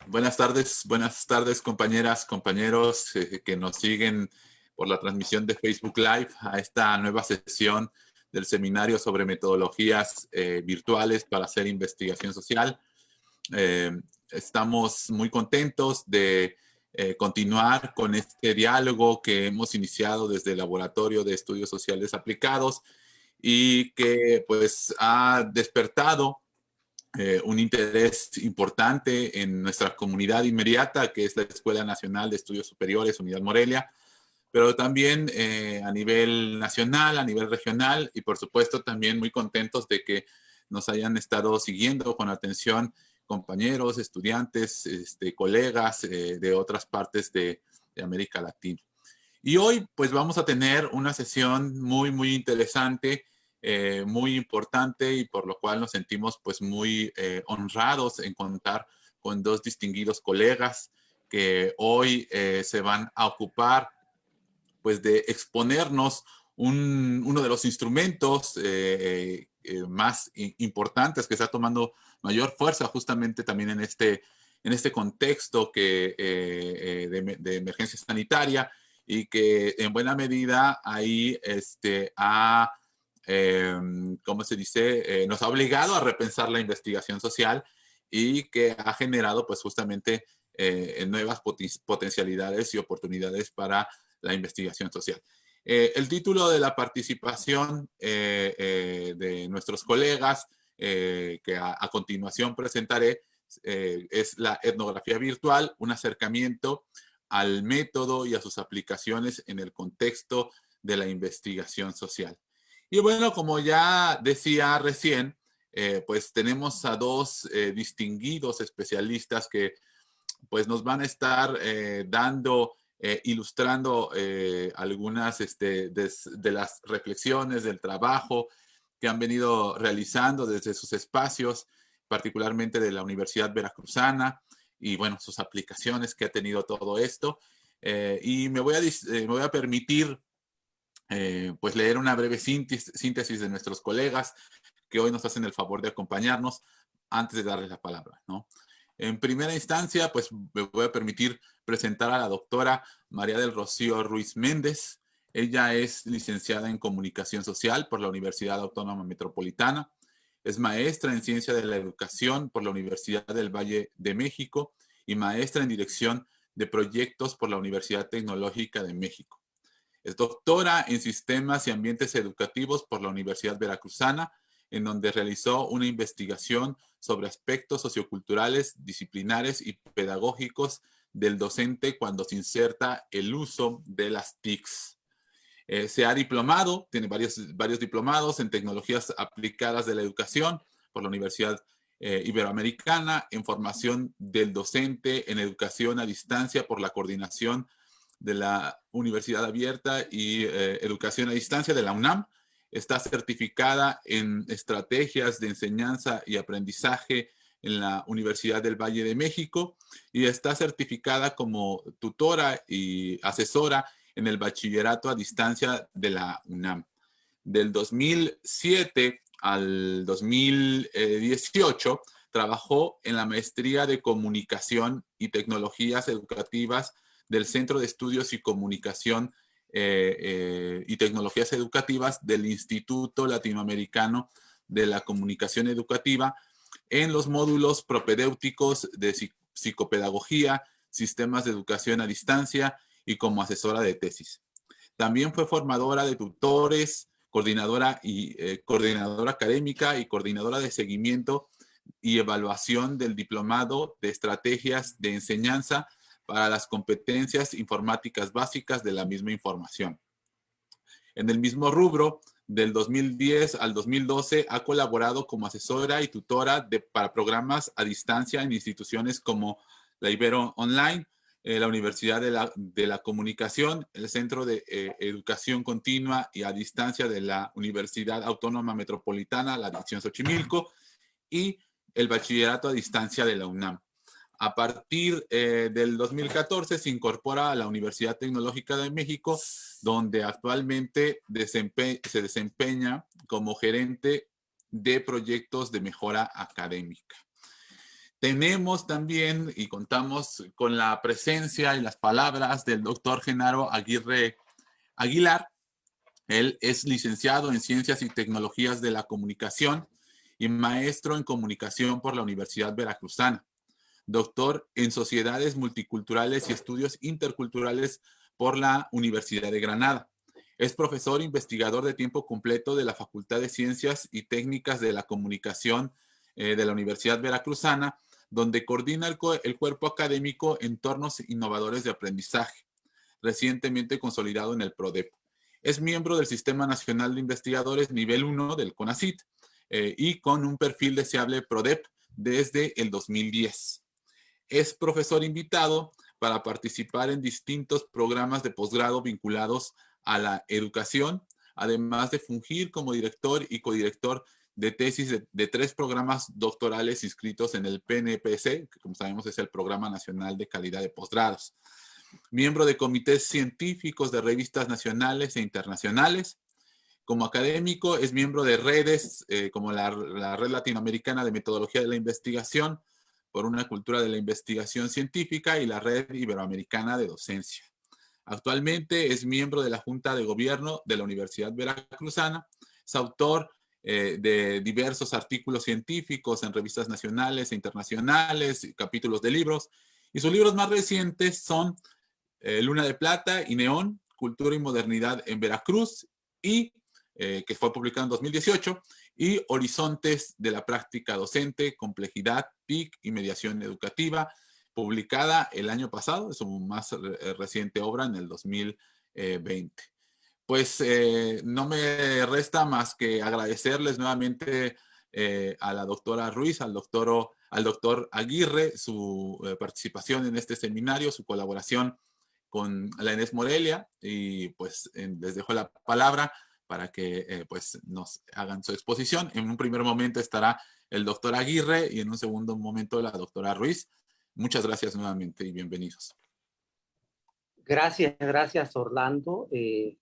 Buenas tardes compañeras, compañeros que nos siguen por la transmisión de Facebook Live a esta nueva sesión del seminario sobre metodologías virtuales para hacer investigación social. Estamos muy contentos de continuar con este diálogo que hemos iniciado desde el Laboratorio de Estudios Sociales Aplicados y que pues ha despertado un interés importante en nuestra comunidad inmediata, que es la Escuela Nacional de Estudios Superiores, Unidad Morelia, pero también a nivel nacional, a nivel regional, y por supuesto también muy contentos de que nos hayan estado siguiendo con atención compañeros, estudiantes, colegas de otras partes de América Latina. Y hoy pues vamos a tener una sesión muy interesante, muy importante, y por lo cual nos sentimos pues muy honrados en contar con dos distinguidos colegas que hoy se van a ocupar pues de exponernos uno de los instrumentos más importantes que está tomando mayor fuerza justamente también en este contexto de emergencia sanitaria, y que en buena medida ahí ¿cómo se dice? Nos ha obligado a repensar la investigación social y que ha generado pues justamente nuevas potencialidades y oportunidades para la investigación social. El título de la participación de nuestros colegas, que a continuación presentaré, es la etnografía virtual, un acercamiento al método y a sus aplicaciones en el contexto de la investigación social. Y bueno, como ya decía recién, pues tenemos a dos distinguidos especialistas que pues nos van a estar ilustrando algunas de las reflexiones del trabajo que han venido realizando desde sus espacios, particularmente de la Universidad Veracruzana, y bueno, sus aplicaciones que ha tenido todo esto. Y me voy a permitir pues leer una breve síntesis de nuestros colegas que hoy nos hacen el favor de acompañarnos antes de darles la palabra, ¿no? En primera instancia, pues me voy a permitir presentar a la doctora María del Rocío Ruiz Méndez. Ella es licenciada en Comunicación Social por la Universidad Autónoma Metropolitana. Es maestra en Ciencia de la Educación por la Universidad del Valle de México y maestra en Dirección de Proyectos por la Universidad Tecnológica de México. Es doctora en Sistemas y Ambientes Educativos por la Universidad Veracruzana, en donde realizó una investigación sobre aspectos socioculturales, disciplinares y pedagógicos del docente cuando se inserta el uso de las TICs. Se ha diplomado, tiene varios diplomados en tecnologías aplicadas de la educación por la Universidad Iberoamericana, en formación del docente en educación a distancia por la Coordinación de la Universidad Abierta y Educación a Distancia de la UNAM. Está certificada en estrategias de enseñanza y aprendizaje en la Universidad del Valle de México y está certificada como tutora y asesora en el bachillerato a distancia de la UNAM. Del 2007 al 2018 trabajó en la maestría de Comunicación y Tecnologías Educativas del Centro de Estudios y Comunicación y Tecnologías Educativas del Instituto Latinoamericano de la Comunicación Educativa en los módulos propedéuticos de psicopedagogía, sistemas de educación a distancia y como asesora de tesis. También fue formadora de tutores, coordinadora académica y coordinadora de seguimiento y evaluación del diplomado de estrategias de enseñanza para las competencias informáticas básicas de la misma información. En el mismo rubro, del 2010 al 2012, ha colaborado como asesora y tutora para programas a distancia en instituciones como la Ibero Online, la Universidad de la Comunicación, el Centro de Educación Continua y a Distancia de la Universidad Autónoma Metropolitana, la División Xochimilco, y el Bachillerato a Distancia de la UNAM. A partir del 2014 se incorpora a la Universidad Tecnológica de México, donde actualmente se desempeña como gerente de proyectos de mejora académica. Tenemos también y contamos con la presencia y las palabras del doctor Genaro Aguirre Aguilar. Él es licenciado en Ciencias y Tecnologías de la Comunicación y maestro en Comunicación por la Universidad Veracruzana. Doctor en Sociedades Multiculturales y Estudios Interculturales por la Universidad de Granada. Es profesor investigador de tiempo completo de la Facultad de Ciencias y Técnicas de la Comunicación de la Universidad Veracruzana, donde coordina el cuerpo académico Entornos Innovadores de Aprendizaje, recientemente consolidado en el PRODEP. Es miembro del Sistema Nacional de Investigadores Nivel 1 del CONACYT y con un perfil deseable PRODEP desde el 2010. Es profesor invitado para participar en distintos programas de posgrado vinculados a la educación, además de fungir como director y codirector de tesis de 3 programas doctorales inscritos en el PNPC, que como sabemos es el Programa Nacional de Calidad de Posgrados. Miembro de comités científicos de revistas nacionales e internacionales. Como académico es miembro de redes como la Red Latinoamericana de Metodología de la Investigación por una cultura de la investigación científica y la Red Iberoamericana de Docencia. Actualmente es miembro de la Junta de Gobierno de la Universidad Veracruzana. Es autor de diversos artículos científicos en revistas nacionales e internacionales, y capítulos de libros. Y sus libros más recientes son Luna de Plata y Neón, Cultura y Modernidad en Veracruz, y que fue publicado en 2018, y Horizontes de la Práctica Docente, Complejidad, TIC y Mediación Educativa, publicada el año pasado, es su más reciente obra en el 2020. Pues no me resta más que agradecerles nuevamente a la doctora Ruiz, al doctor Aguirre, su participación en este seminario, su colaboración con la Inés Morelia, y pues les dejo la palabra para que pues nos hagan su exposición. En un primer momento estará el doctor Aguirre y en un segundo momento la doctora Ruiz. Muchas gracias nuevamente y bienvenidos. Gracias Orlando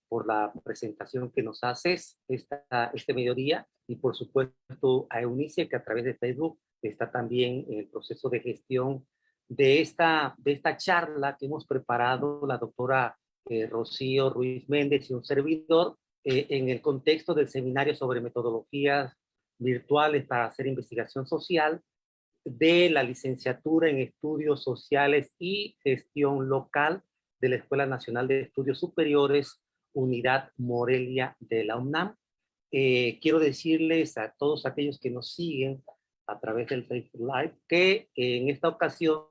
por la presentación que nos haces este mediodía, y por supuesto a Eunice, que a través de Facebook está también en el proceso de gestión de esta charla que hemos preparado la doctora Rocío Ruiz Méndez y un servidor en el contexto del seminario sobre metodologías virtuales para hacer investigación social de la licenciatura en Estudios Sociales y Gestión Local de la Escuela Nacional de Estudios Superiores, Unidad Morelia de la UNAM. Quiero decirles a todos aquellos que nos siguen a través del Facebook Live que en esta ocasión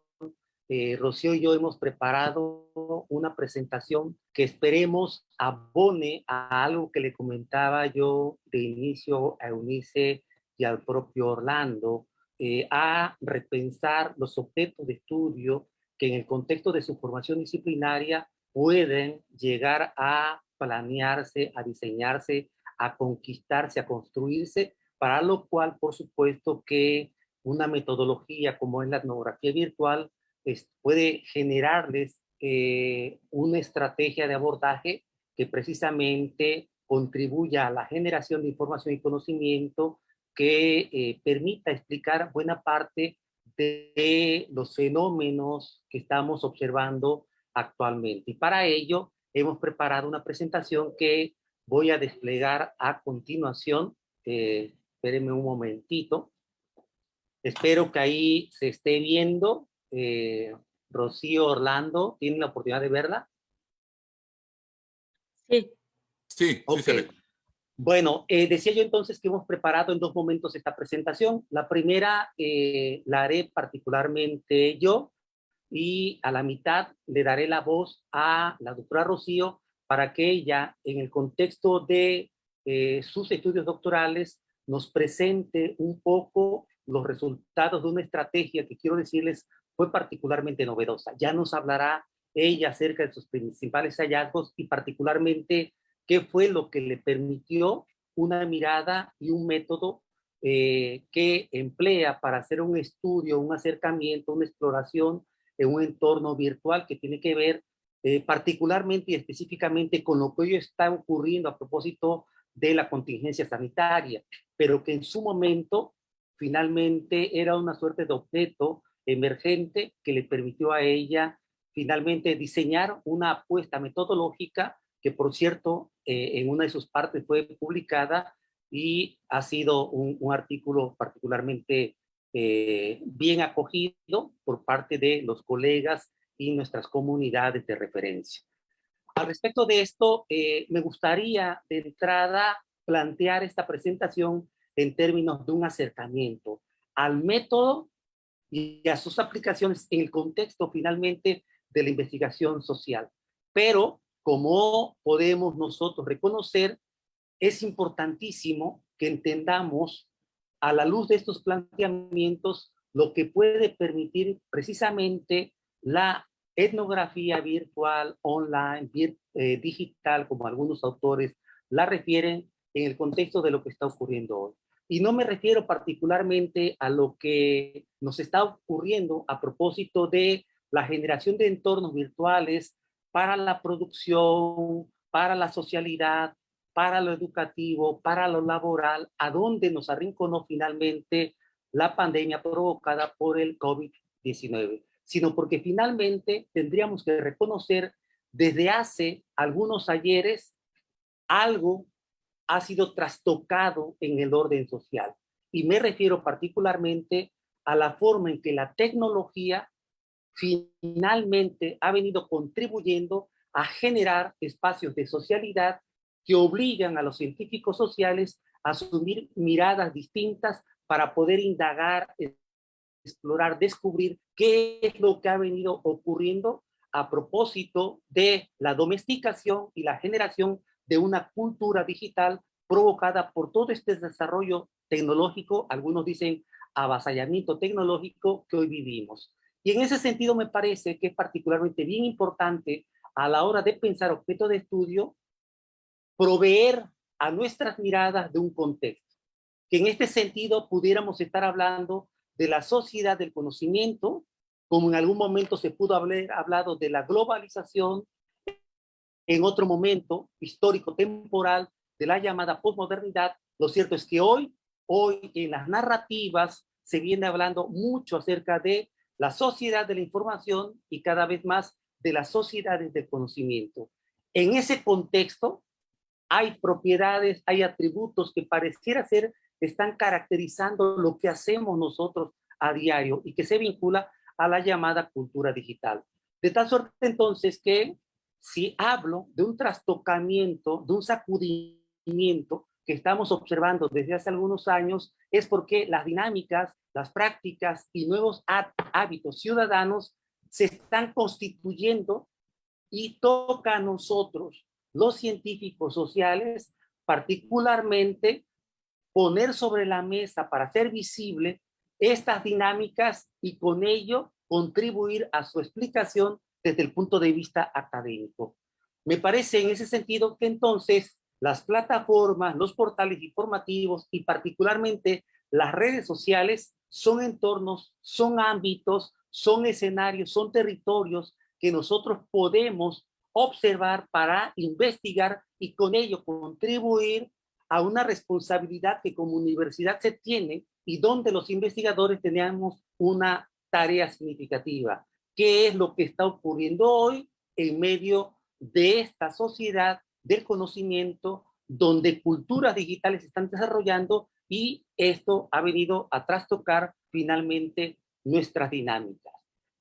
Rocío y yo hemos preparado una presentación que esperemos abone a algo que le comentaba yo de inicio a Eunice y al propio Orlando, a repensar los objetos de estudio que en el contexto de su formación disciplinaria pueden llegar a planearse, a diseñarse, a conquistarse, a construirse, para lo cual, por supuesto, que una metodología como es la etnografía virtual puede generarles una estrategia de abordaje que precisamente contribuya a la generación de información y conocimiento que permita explicar buena parte de los fenómenos que estamos observando actualmente. Y para ello hemos preparado una presentación que voy a desplegar a continuación. Espérenme un momentito. Espero que ahí se esté viendo. Rocío, Orlando, ¿tienen la oportunidad de verla? Sí. Sí, okay. Sí se ve. Bueno, decía yo entonces que hemos preparado en 2 momentos esta presentación. La primera la haré particularmente yo, y a la mitad le daré la voz a la doctora Rocío para que ella, en el contexto de sus estudios doctorales, nos presente un poco los resultados de una estrategia que, quiero decirles, fue particularmente novedosa. Ya nos hablará ella acerca de sus principales hallazgos y particularmente qué fue lo que le permitió una mirada y un método que emplea para hacer un estudio, un acercamiento, una exploración en un entorno virtual que tiene que ver particularmente y específicamente con lo que hoy está ocurriendo a propósito de la contingencia sanitaria, pero que en su momento finalmente era una suerte de objeto emergente que le permitió a ella finalmente diseñar una apuesta metodológica que, por cierto, en una de sus partes fue publicada y ha sido un artículo particularmente bien acogido por parte de los colegas y nuestras comunidades de referencia. Al respecto de esto, me gustaría de entrada plantear esta presentación en términos de un acercamiento al método y a sus aplicaciones en el contexto finalmente de la investigación social. Pero, como podemos nosotros reconocer, es importantísimo que entendamos a la luz de estos planteamientos lo que puede permitir precisamente la etnografía virtual, online, digital, como algunos autores la refieren, en el contexto de lo que está ocurriendo hoy. Y no me refiero particularmente a lo que nos está ocurriendo a propósito de la generación de entornos virtuales para la producción, para la socialidad, para lo educativo, para lo laboral, a donde nos arrinconó finalmente la pandemia provocada por el COVID-19, sino porque finalmente tendríamos que reconocer desde hace algunos ayeres algo ha sido trastocado en el orden social. Y me refiero particularmente a la forma en que la tecnología finalmente ha venido contribuyendo a generar espacios de socialidad que obligan a los científicos sociales a asumir miradas distintas para poder indagar, explorar, descubrir qué es lo que ha venido ocurriendo a propósito de la domesticación y la generación de una cultura digital provocada por todo este desarrollo tecnológico, algunos dicen avasallamiento tecnológico que hoy vivimos. Y en ese sentido me parece que es particularmente bien importante a la hora de pensar objeto de estudio, proveer a nuestras miradas de un contexto. Que en este sentido pudiéramos estar hablando de la sociedad del conocimiento, como en algún momento se pudo haber hablado de la globalización, en otro momento histórico temporal de la llamada posmodernidad. Lo cierto es que hoy en las narrativas se viene hablando mucho acerca de la sociedad de la información y cada vez más de las sociedades del conocimiento. En ese contexto hay propiedades, hay atributos que pareciera ser están caracterizando lo que hacemos nosotros a diario y que se vincula a la llamada cultura digital. De tal suerte entonces que si hablo de un trastocamiento, de un sacudimiento que estamos observando desde hace algunos años, es porque las dinámicas, las prácticas y nuevos hábitos ciudadanos se están constituyendo y toca a nosotros, los científicos sociales, particularmente poner sobre la mesa para hacer visible estas dinámicas y con ello contribuir a su explicación desde el punto de vista académico. Me parece en ese sentido que entonces las plataformas, los portales informativos y particularmente las redes sociales son entornos, son ámbitos, son escenarios, son territorios que nosotros podemos observar para investigar y con ello contribuir a una responsabilidad que como universidad se tiene y donde los investigadores tenemos una tarea significativa. ¿Qué es lo que está ocurriendo hoy en medio de esta sociedad del conocimiento donde culturas digitales se están desarrollando y esto ha venido a trastocar finalmente nuestras dinámicas?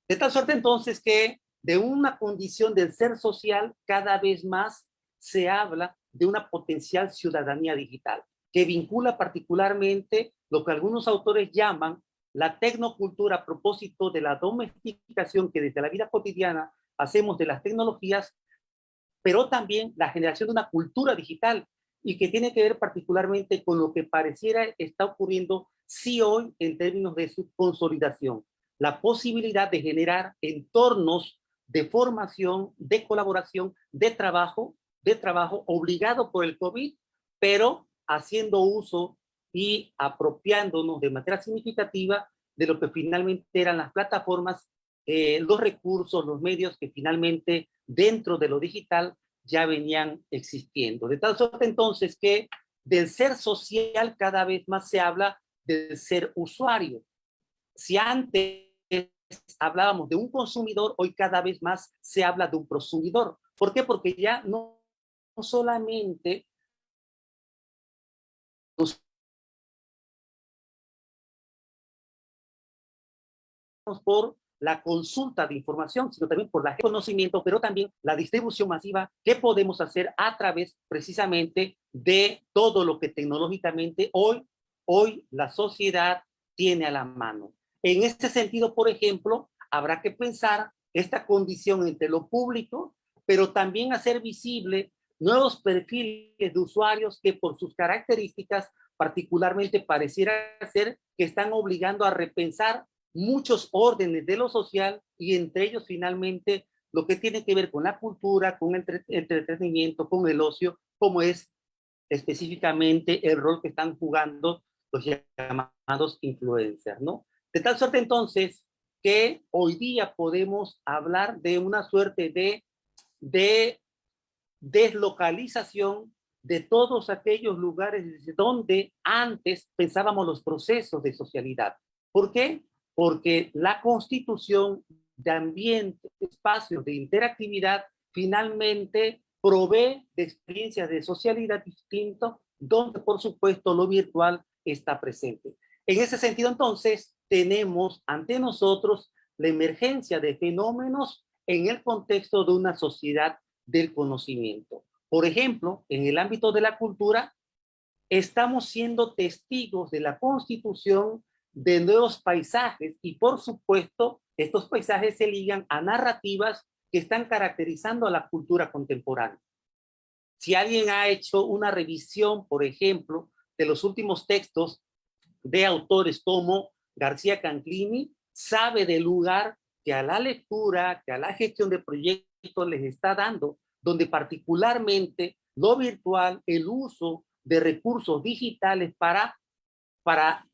De tal suerte entonces que de una condición del ser social cada vez más se habla de una potencial ciudadanía digital, que vincula particularmente lo que algunos autores llaman la tecnocultura a propósito de la domesticación que desde la vida cotidiana hacemos de las tecnologías, pero también la generación de una cultura digital y que tiene que ver particularmente con lo que pareciera está ocurriendo sí hoy en términos de su consolidación, la posibilidad de generar entornos de formación, de colaboración, de trabajo obligado por el COVID, pero haciendo uso y apropiándonos de manera significativa de lo que finalmente eran las plataformas, los recursos, los medios que finalmente dentro de lo digital ya venían existiendo. De tal suerte entonces que del ser social cada vez más se habla del ser usuario. Si antes hablábamos de un consumidor, hoy cada vez más se habla de un prosumidor. ¿Por qué? Porque ya no solamente nos por la consulta de información, sino también por el conocimiento, pero también la distribución masiva que podemos hacer a través precisamente de todo lo que tecnológicamente hoy la sociedad tiene a la mano. En este sentido, por ejemplo, habrá que pensar esta condición entre lo público, pero también hacer visible nuevos perfiles de usuarios que por sus características particularmente pareciera ser que están obligando a repensar muchos órdenes de lo social y entre ellos finalmente lo que tiene que ver con la cultura, con el entretenimiento, con el ocio, como es específicamente el rol que están jugando los llamados influencers, ¿no? De tal suerte entonces que hoy día podemos hablar de una suerte de deslocalización de todos aquellos lugares donde antes pensábamos los procesos de socialidad. ¿Por qué? Porque la constitución de ambientes, espacios de interactividad, finalmente provee de experiencias de socialidad distintos, donde por supuesto lo virtual está presente. En ese sentido, entonces, tenemos ante nosotros la emergencia de fenómenos en el contexto de una sociedad del conocimiento. Por ejemplo, en el ámbito de la cultura, estamos siendo testigos de la constitución de nuevos paisajes y por supuesto estos paisajes se ligan a narrativas que están caracterizando a la cultura contemporánea. Si alguien ha hecho una revisión, por ejemplo, de los últimos textos de autores como García Canclini, sabe del lugar que a la lectura, que a la gestión de proyectos les está dando, donde particularmente lo virtual, el uso de recursos digitales para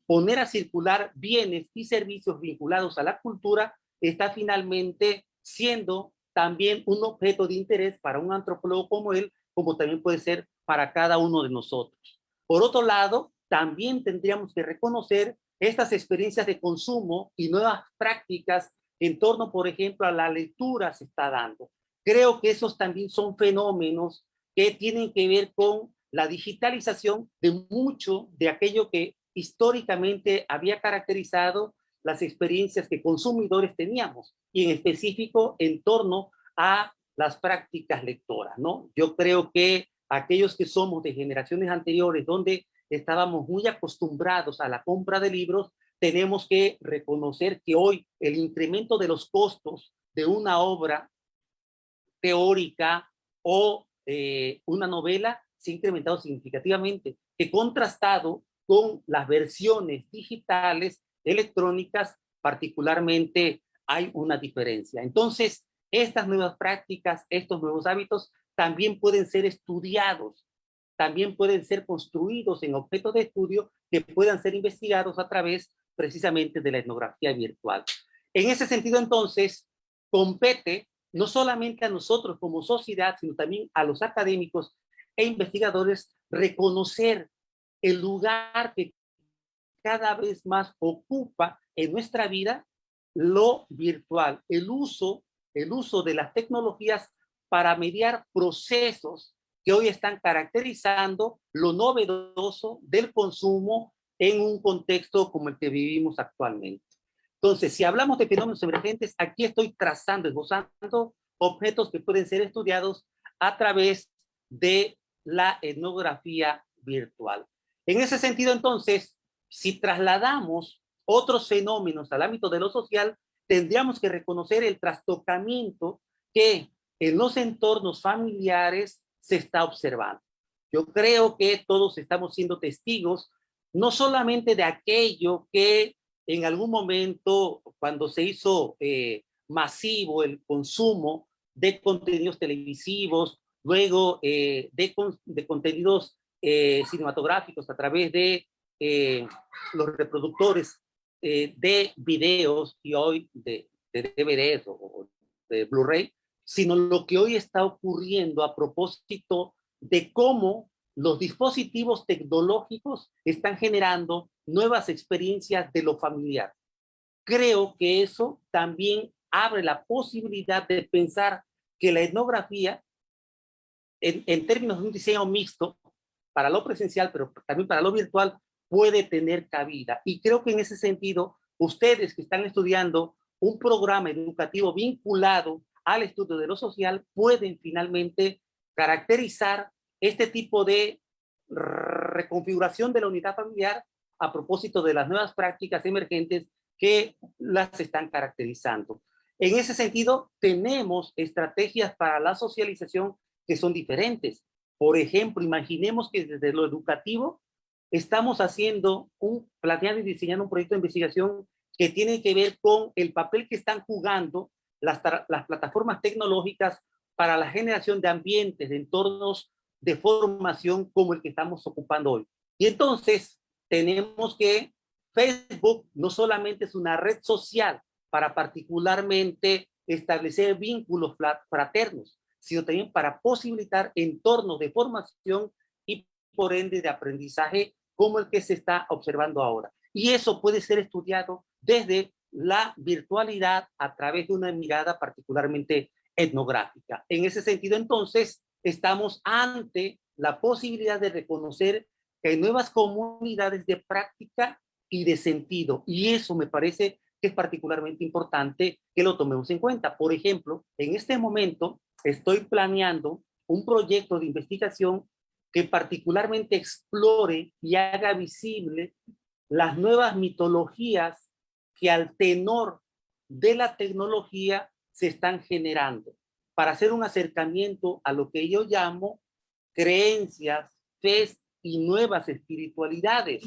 poner a circular bienes y servicios vinculados a la cultura, está finalmente siendo también un objeto de interés para un antropólogo como él, como también puede ser para cada uno de nosotros. Por otro lado, también tendríamos que reconocer estas experiencias de consumo y nuevas prácticas en torno, por ejemplo, a la lectura se está dando. Creo que esos también son fenómenos que tienen que ver con la digitalización de mucho de aquello que históricamente había caracterizado las experiencias que consumidores teníamos, y en específico en torno a las prácticas lectoras, ¿no? Yo creo que aquellos que somos de generaciones anteriores, donde estábamos muy acostumbrados a la compra de libros, tenemos que reconocer que hoy el incremento de los costos de una obra teórica o una novela se ha incrementado significativamente, que contrastado con las versiones digitales, electrónicas, particularmente hay una diferencia. Entonces, estas nuevas prácticas, estos nuevos hábitos también pueden ser estudiados, también pueden ser construidos en objetos de estudio que puedan ser investigados a través precisamente de la etnografía virtual. En ese sentido, entonces, compete no solamente a nosotros como sociedad, sino también a los académicos e investigadores reconocer el lugar que cada vez más ocupa en nuestra vida lo virtual, el uso de las tecnologías para mediar procesos que hoy están caracterizando lo novedoso del consumo en un contexto como el que vivimos actualmente. Entonces, si hablamos de fenómenos emergentes, aquí estoy trazando, esbozando objetos que pueden ser estudiados a través de la etnografía virtual. En ese sentido, entonces, si trasladamos otros fenómenos al ámbito de lo social, tendríamos que reconocer el trastocamiento que en los entornos familiares se está observando. Yo creo que todos estamos siendo testigos no solamente de aquello que en algún momento, cuando se hizo masivo el consumo de contenidos televisivos, luego de contenidos cinematográficos a través de los reproductores de videos y hoy de DVDs o de Blu-ray, sino lo que hoy está ocurriendo a propósito de cómo los dispositivos tecnológicos están generando nuevas experiencias de lo familiar. Creo que eso también abre la posibilidad de pensar que la etnografía, en términos de un diseño mixto, para lo presencial, pero también para lo virtual, puede tener cabida. Y creo que en ese sentido, ustedes que están estudiando un programa educativo vinculado al estudio de lo social, pueden finalmente caracterizar este tipo de reconfiguración de la unidad familiar a propósito de las nuevas prácticas emergentes que las están caracterizando. En ese sentido, tenemos estrategias para la socialización que son diferentes. Por ejemplo, imaginemos que desde lo educativo estamos planeando y diseñando un proyecto de investigación que tiene que ver con el papel que están jugando las plataformas tecnológicas para la generación de ambientes, de entornos de formación como el que estamos ocupando hoy. Y entonces tenemos que Facebook no solamente es una red social para particularmente establecer vínculos fraternos, sino también para posibilitar entornos de formación y por ende de aprendizaje como el que se está observando ahora. Y eso puede ser estudiado desde la virtualidad a través de una mirada particularmente etnográfica. En ese sentido, entonces, estamos ante la posibilidad de reconocer que hay nuevas comunidades de práctica y de sentido. Y eso me parece que es particularmente importante que lo tomemos en cuenta. Por ejemplo, en este momento estoy planeando un proyecto de investigación que particularmente explore y haga visible las nuevas mitologías que al tenor de la tecnología se están generando para hacer un acercamiento a lo que yo llamo creencias, fe y nuevas espiritualidades,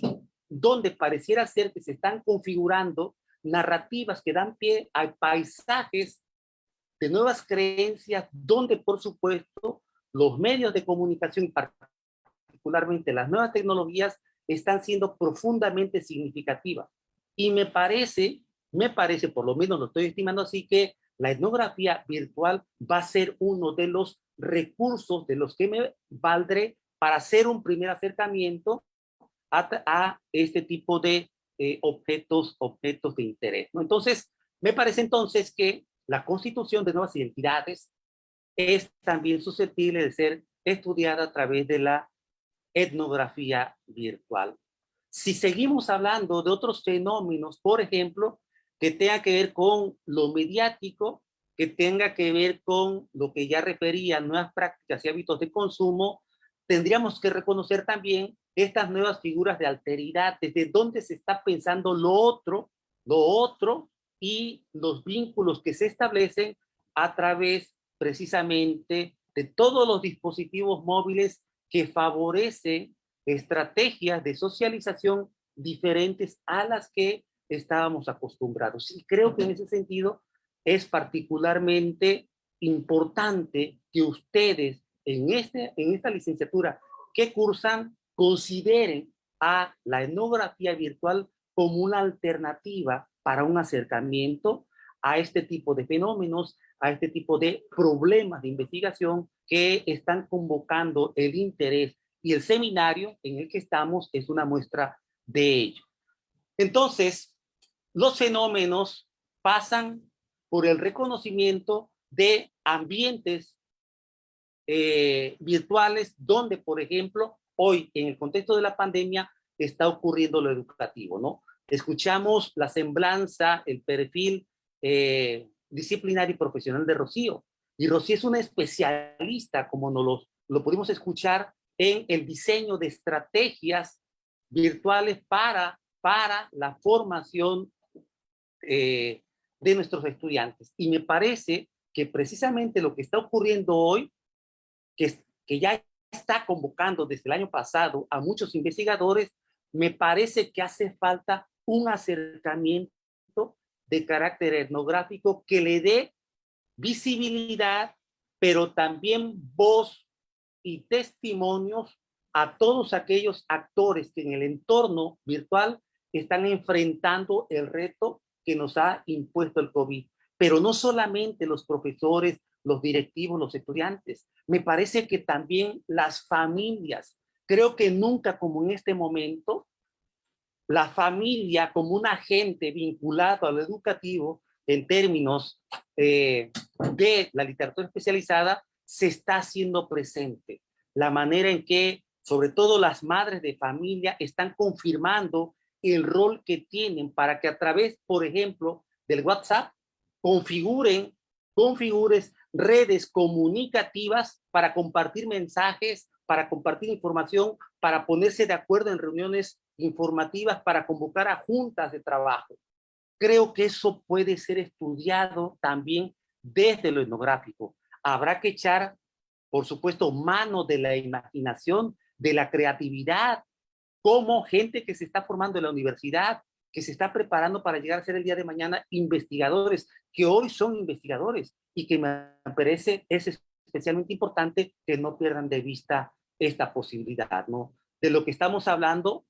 donde pareciera ser que se están configurando narrativas que dan pie a paisajes de nuevas creencias, donde por supuesto los medios de comunicación, particularmente las nuevas tecnologías, están siendo profundamente significativas. Y me parece, por lo menos lo estoy estimando así, que la etnografía virtual va a ser uno de los recursos de los que me valdré para hacer un primer acercamiento a este tipo de objetos de interés, ¿no? Entonces, me parece entonces que la constitución de nuevas identidades es también susceptible de ser estudiada a través de la etnografía virtual. Si seguimos hablando de otros fenómenos, por ejemplo, que tenga que ver con lo mediático, que tenga que ver con lo que ya refería, nuevas prácticas y hábitos de consumo, tendríamos que reconocer también estas nuevas figuras de alteridad, desde dónde se está pensando lo otro y los vínculos que se establecen a través precisamente de todos los dispositivos móviles que favorecen estrategias de socialización diferentes a las que estábamos acostumbrados. Y creo que en ese sentido es particularmente importante que ustedes en esta licenciatura que cursan consideren a la etnografía virtual como una alternativa para un acercamiento a este tipo de fenómenos, a este tipo de problemas de investigación que están convocando el interés, y el seminario en el que estamos es una muestra de ello. Entonces, los fenómenos pasan por el reconocimiento de ambientes virtuales donde, por ejemplo, hoy en el contexto de la pandemia está ocurriendo lo educativo, ¿no? Escuchamos la semblanza, el perfil disciplinario y profesional de Rocío. Y Rocío es una especialista, como lo pudimos escuchar, en el diseño de estrategias virtuales para la formación de nuestros estudiantes. Y me parece que precisamente lo que está ocurriendo hoy, que ya está convocando desde el año pasado a muchos investigadores, me parece que hace falta un acercamiento de carácter etnográfico que le dé visibilidad, pero también voz y testimonios a todos aquellos actores que en el entorno virtual están enfrentando el reto que nos ha impuesto el COVID. Pero no solamente los profesores, los directivos, los estudiantes. Me parece que también las familias Creo que nunca como en este momento, la familia como un agente vinculado a lo educativo en términos de la literatura especializada se está haciendo presente. La manera en que, sobre todo las madres de familia, están confirmando el rol que tienen para que a través, por ejemplo, del WhatsApp, configuren redes comunicativas para compartir mensajes, para compartir información, para ponerse de acuerdo en reuniones informativas, para convocar a juntas de trabajo. Creo que eso puede ser estudiado también desde lo etnográfico. Habrá que echar, por supuesto, mano de la imaginación, de la creatividad, como gente que se está formando en la universidad, que se está preparando para llegar a ser el día de mañana investigadores, que hoy son investigadores y que me parece es especialmente importante que no pierdan de vista esta posibilidad, ¿no? De lo que estamos hablando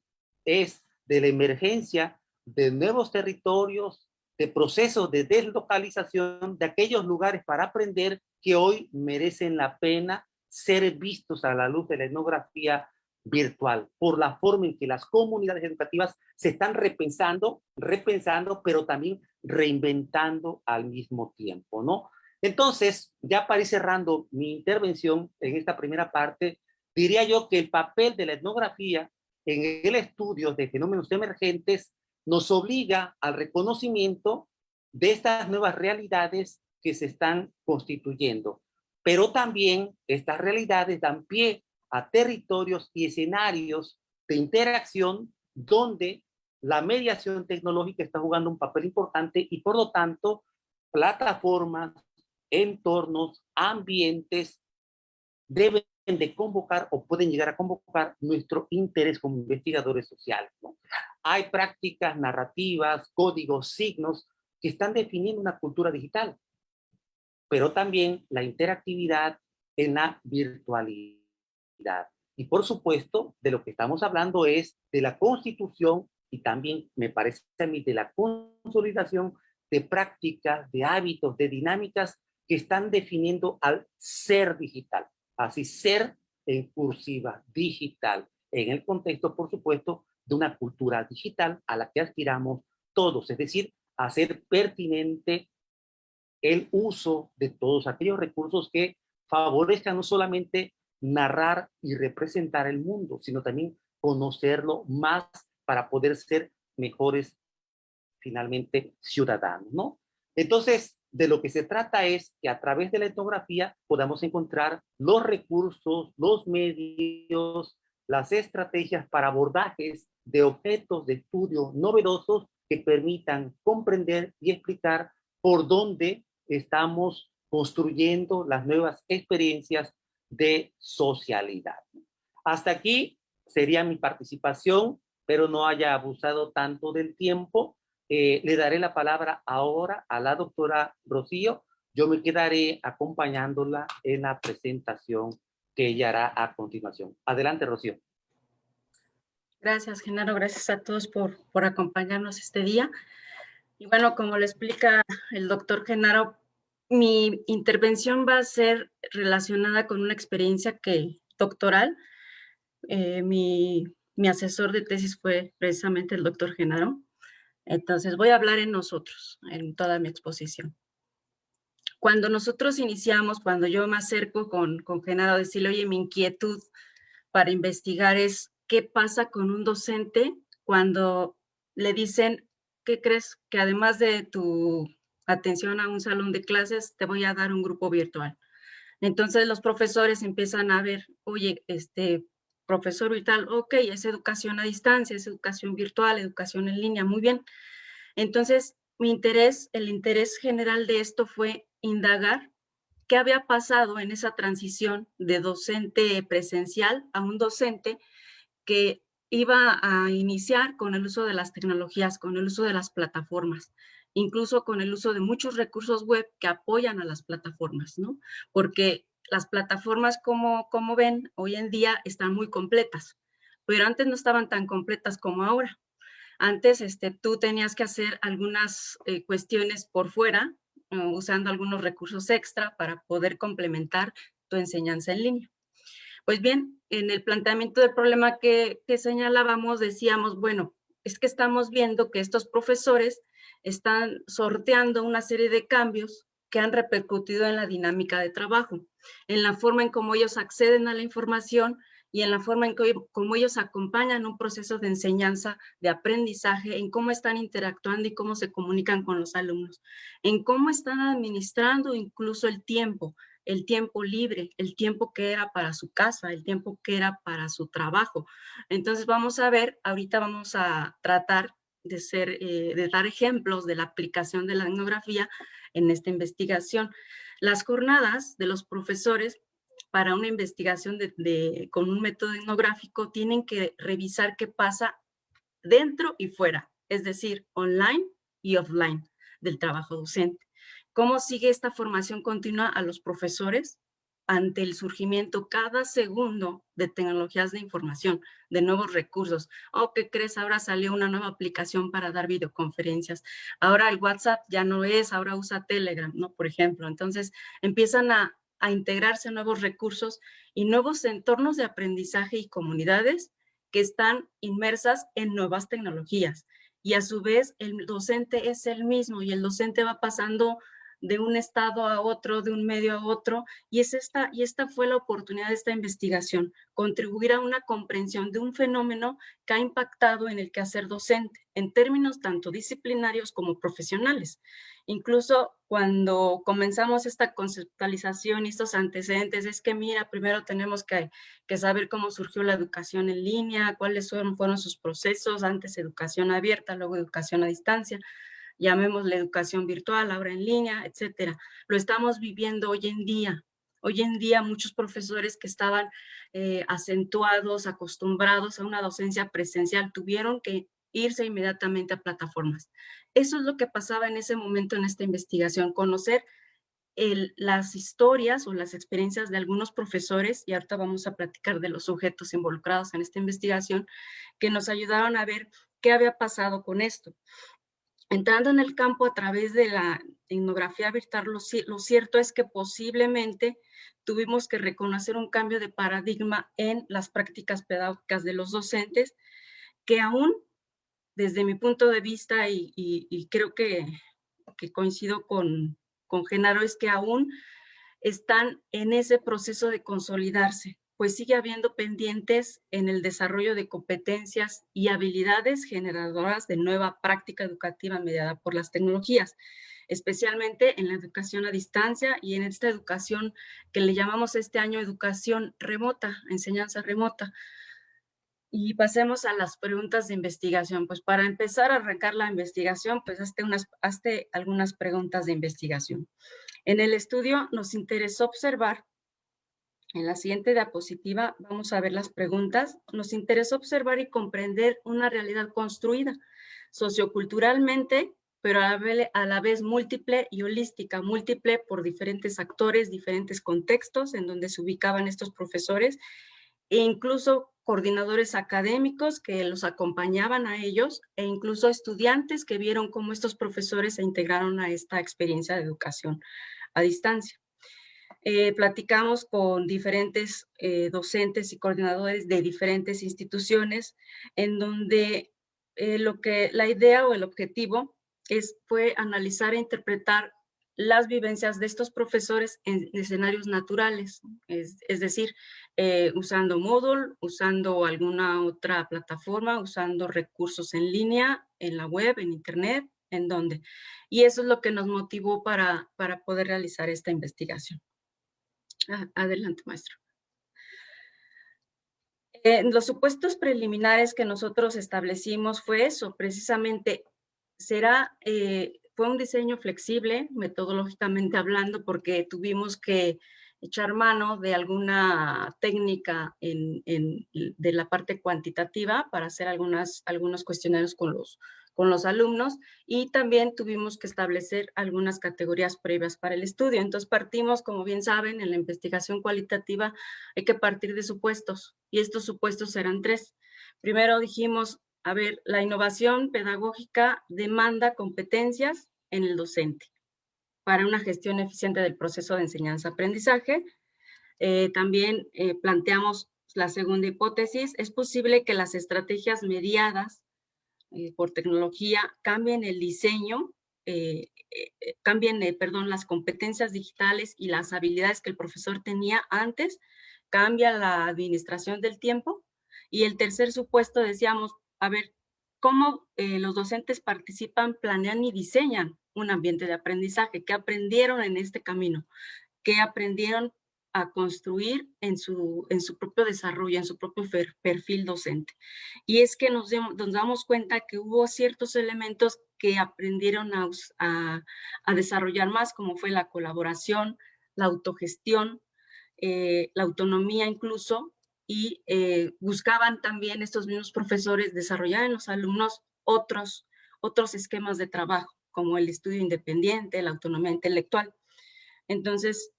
es de la emergencia de nuevos territorios, de procesos de deslocalización de aquellos lugares para aprender que hoy merecen la pena ser vistos a la luz de la etnografía virtual, por la forma en que las comunidades educativas se están repensando, pero también reinventando al mismo tiempo, ¿no? Entonces, ya para ir cerrando mi intervención en esta primera parte, diría yo que el papel de la etnografía en el estudio de fenómenos emergentes nos obliga al reconocimiento de estas nuevas realidades que se están constituyendo, pero también estas realidades dan pie a territorios y escenarios de interacción donde la mediación tecnológica está jugando un papel importante y por lo tanto plataformas, entornos, ambientes deben de convocar o pueden llegar a convocar nuestro interés como investigadores sociales, ¿no? Hay prácticas narrativas, códigos, signos que están definiendo una cultura digital, pero también la interactividad en la virtualidad. Y por supuesto, de lo que estamos hablando es de la constitución y también, me parece a mí, de la consolidación de prácticas, de hábitos, de dinámicas que están definiendo al ser digital. Así, ser en cursiva, digital, en el contexto, por supuesto, de una cultura digital a la que aspiramos todos, es decir, a ser pertinente el uso de todos aquellos recursos que favorezcan no solamente narrar y representar el mundo, sino también conocerlo más para poder ser mejores, finalmente, ciudadanos, ¿no? Entonces, de lo que se trata es que a través de la etnografía podamos encontrar los recursos, los medios, las estrategias para abordajes de objetos de estudio novedosos que permitan comprender y explicar por dónde estamos construyendo las nuevas experiencias de socialidad. Hasta aquí sería mi participación, pero no haya abusado tanto del tiempo. Le daré la palabra ahora a la doctora Rocío. Yo me quedaré acompañándola en la presentación que ella hará a continuación. Adelante, Rocío. Gracias, Genaro. Gracias a todos por acompañarnos este día. Y bueno, como le explica el doctor Genaro, mi intervención va a ser relacionada con una experiencia doctoral. Mi asesor de tesis fue precisamente el doctor Genaro. Entonces voy a hablar en nosotros, en toda mi exposición. Cuando nosotros iniciamos, cuando yo me acerco con Genaro a decirle, oye, mi inquietud para investigar es qué pasa con un docente cuando le dicen, ¿qué crees? Que además de tu atención a un salón de clases, te voy a dar un grupo virtual. Entonces los profesores empiezan a ver, oye, profesor virtual, ok, es educación a distancia, es educación virtual, educación en línea, muy bien. Entonces, el interés general de esto fue indagar qué había pasado en esa transición de docente presencial a un docente que iba a iniciar con el uso de las tecnologías, con el uso de las plataformas, incluso con el uso de muchos recursos web que apoyan a las plataformas, ¿no? Porque las plataformas, como ven, hoy en día están muy completas, pero antes no estaban tan completas como ahora. Antes tú tenías que hacer algunas cuestiones por fuera, usando algunos recursos extra para poder complementar tu enseñanza en línea. Pues bien, en el planteamiento del problema que señalábamos, decíamos, bueno, es que estamos viendo que estos profesores están sorteando una serie de cambios que han repercutido en la dinámica de trabajo, en la forma en cómo ellos acceden a la información y en la forma en cómo ellos acompañan un proceso de enseñanza, de aprendizaje, en cómo están interactuando y cómo se comunican con los alumnos, en cómo están administrando incluso el tiempo libre, el tiempo que era para su casa, el tiempo que era para su trabajo. Entonces vamos a ver, ahorita vamos a tratar de dar ejemplos de la aplicación de la etnografía en esta investigación. Las jornadas de los profesores para una investigación con un método etnográfico tienen que revisar qué pasa dentro y fuera, es decir, online y offline del trabajo docente. ¿Cómo sigue esta formación continua a los profesores ante el surgimiento cada segundo de tecnologías de información, de nuevos recursos? Oh, ¿qué crees? Ahora salió una nueva aplicación para dar videoconferencias. Ahora el WhatsApp ya no es, ahora usa Telegram, ¿no? Por ejemplo. Entonces, empiezan a integrarse nuevos recursos y nuevos entornos de aprendizaje y comunidades que están inmersas en nuevas tecnologías. Y a su vez, el docente es el mismo y el docente va pasando de un estado a otro, de un medio a otro, y esta fue la oportunidad de esta investigación, contribuir a una comprensión de un fenómeno que ha impactado en el quehacer docente, en términos tanto disciplinarios como profesionales. Incluso cuando comenzamos esta conceptualización y estos antecedentes, es que mira, primero tenemos que saber cómo surgió la educación en línea, cuáles fueron sus procesos, antes educación abierta, luego educación a distancia, llamémosle educación virtual, ahora en línea, etcétera. Lo estamos viviendo hoy en día. Hoy en día muchos profesores que estaban acentuados, acostumbrados a una docencia presencial, tuvieron que irse inmediatamente a plataformas. Eso es lo que pasaba en ese momento en esta investigación, conocer las historias o las experiencias de algunos profesores, y ahorita vamos a platicar de los sujetos involucrados en esta investigación, que nos ayudaron a ver qué había pasado con esto. Entrando en el campo a través de la etnografía virtual, lo cierto es que posiblemente tuvimos que reconocer un cambio de paradigma en las prácticas pedagógicas de los docentes, que aún, desde mi punto de vista, y creo que coincido con Genaro, es que aún están en ese proceso de consolidarse, pues sigue habiendo pendientes en el desarrollo de competencias y habilidades generadoras de nueva práctica educativa mediada por las tecnologías, especialmente en la educación a distancia y en esta educación que le llamamos este año educación remota, enseñanza remota. Y pasemos a las preguntas de investigación. Pues para empezar a arrancar la investigación, pues hazte algunas preguntas de investigación. En el estudio nos interesó observar, en la siguiente diapositiva vamos a ver las preguntas, nos interesó observar y comprender una realidad construida socioculturalmente, pero a la vez múltiple y holística, múltiple por diferentes actores, diferentes contextos en donde se ubicaban estos profesores, e incluso coordinadores académicos que los acompañaban a ellos, e incluso estudiantes que vieron cómo estos profesores se integraron a esta experiencia de educación a distancia. Platicamos con diferentes docentes y coordinadores de diferentes instituciones, en donde la idea o el objetivo fue analizar e interpretar las vivencias de estos profesores en escenarios naturales, es decir, usando Moodle, usando alguna otra plataforma, usando recursos en línea, en la web, en internet, en donde. Y eso es lo que nos motivó para poder realizar esta investigación. Adelante, maestro. Los supuestos preliminares que nosotros establecimos fue eso, precisamente, fue un diseño flexible, metodológicamente hablando, porque tuvimos que echar mano de alguna técnica de la parte cuantitativa para hacer algunos cuestionarios con los alumnos, y también tuvimos que establecer algunas categorías previas para el estudio. Entonces partimos, como bien saben, en la investigación cualitativa hay que partir de supuestos, y estos supuestos eran 3. Primero dijimos, a ver, la innovación pedagógica demanda competencias en el docente para una gestión eficiente del proceso de enseñanza-aprendizaje. También planteamos la segunda hipótesis. Es posible que las estrategias mediadas por tecnología cambien el diseño, cambien, las competencias digitales y las habilidades que el profesor tenía antes, cambia la administración del tiempo. Y el tercer supuesto decíamos, a ver, ¿cómo los docentes participan, planean y diseñan un ambiente de aprendizaje? ¿Qué aprendieron en este camino? ¿Qué aprendieron a construir en su propio desarrollo, en su propio perfil docente? Y es que nos damos cuenta que hubo ciertos elementos que aprendieron a desarrollar más, como fue la colaboración, la autogestión, la autonomía incluso, y buscaban también estos mismos profesores desarrollar en los alumnos otros esquemas de trabajo, como el estudio independiente, la autonomía intelectual. Entonces,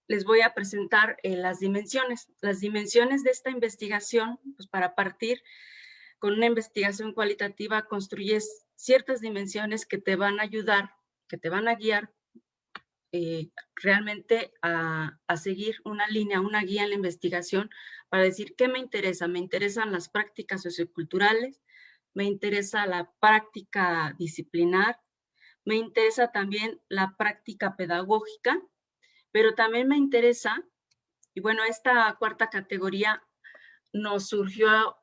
les voy a presentar las dimensiones. Las dimensiones de esta investigación, pues para partir con una investigación cualitativa, construyes ciertas dimensiones que te van a ayudar, que te van a guiar realmente a seguir una línea, una guía en la investigación para decir qué me interesa. Me interesan las prácticas socioculturales, me interesa la práctica disciplinar, me interesa también la práctica pedagógica, pero también me interesa, y bueno, esta cuarta categoría nos surgió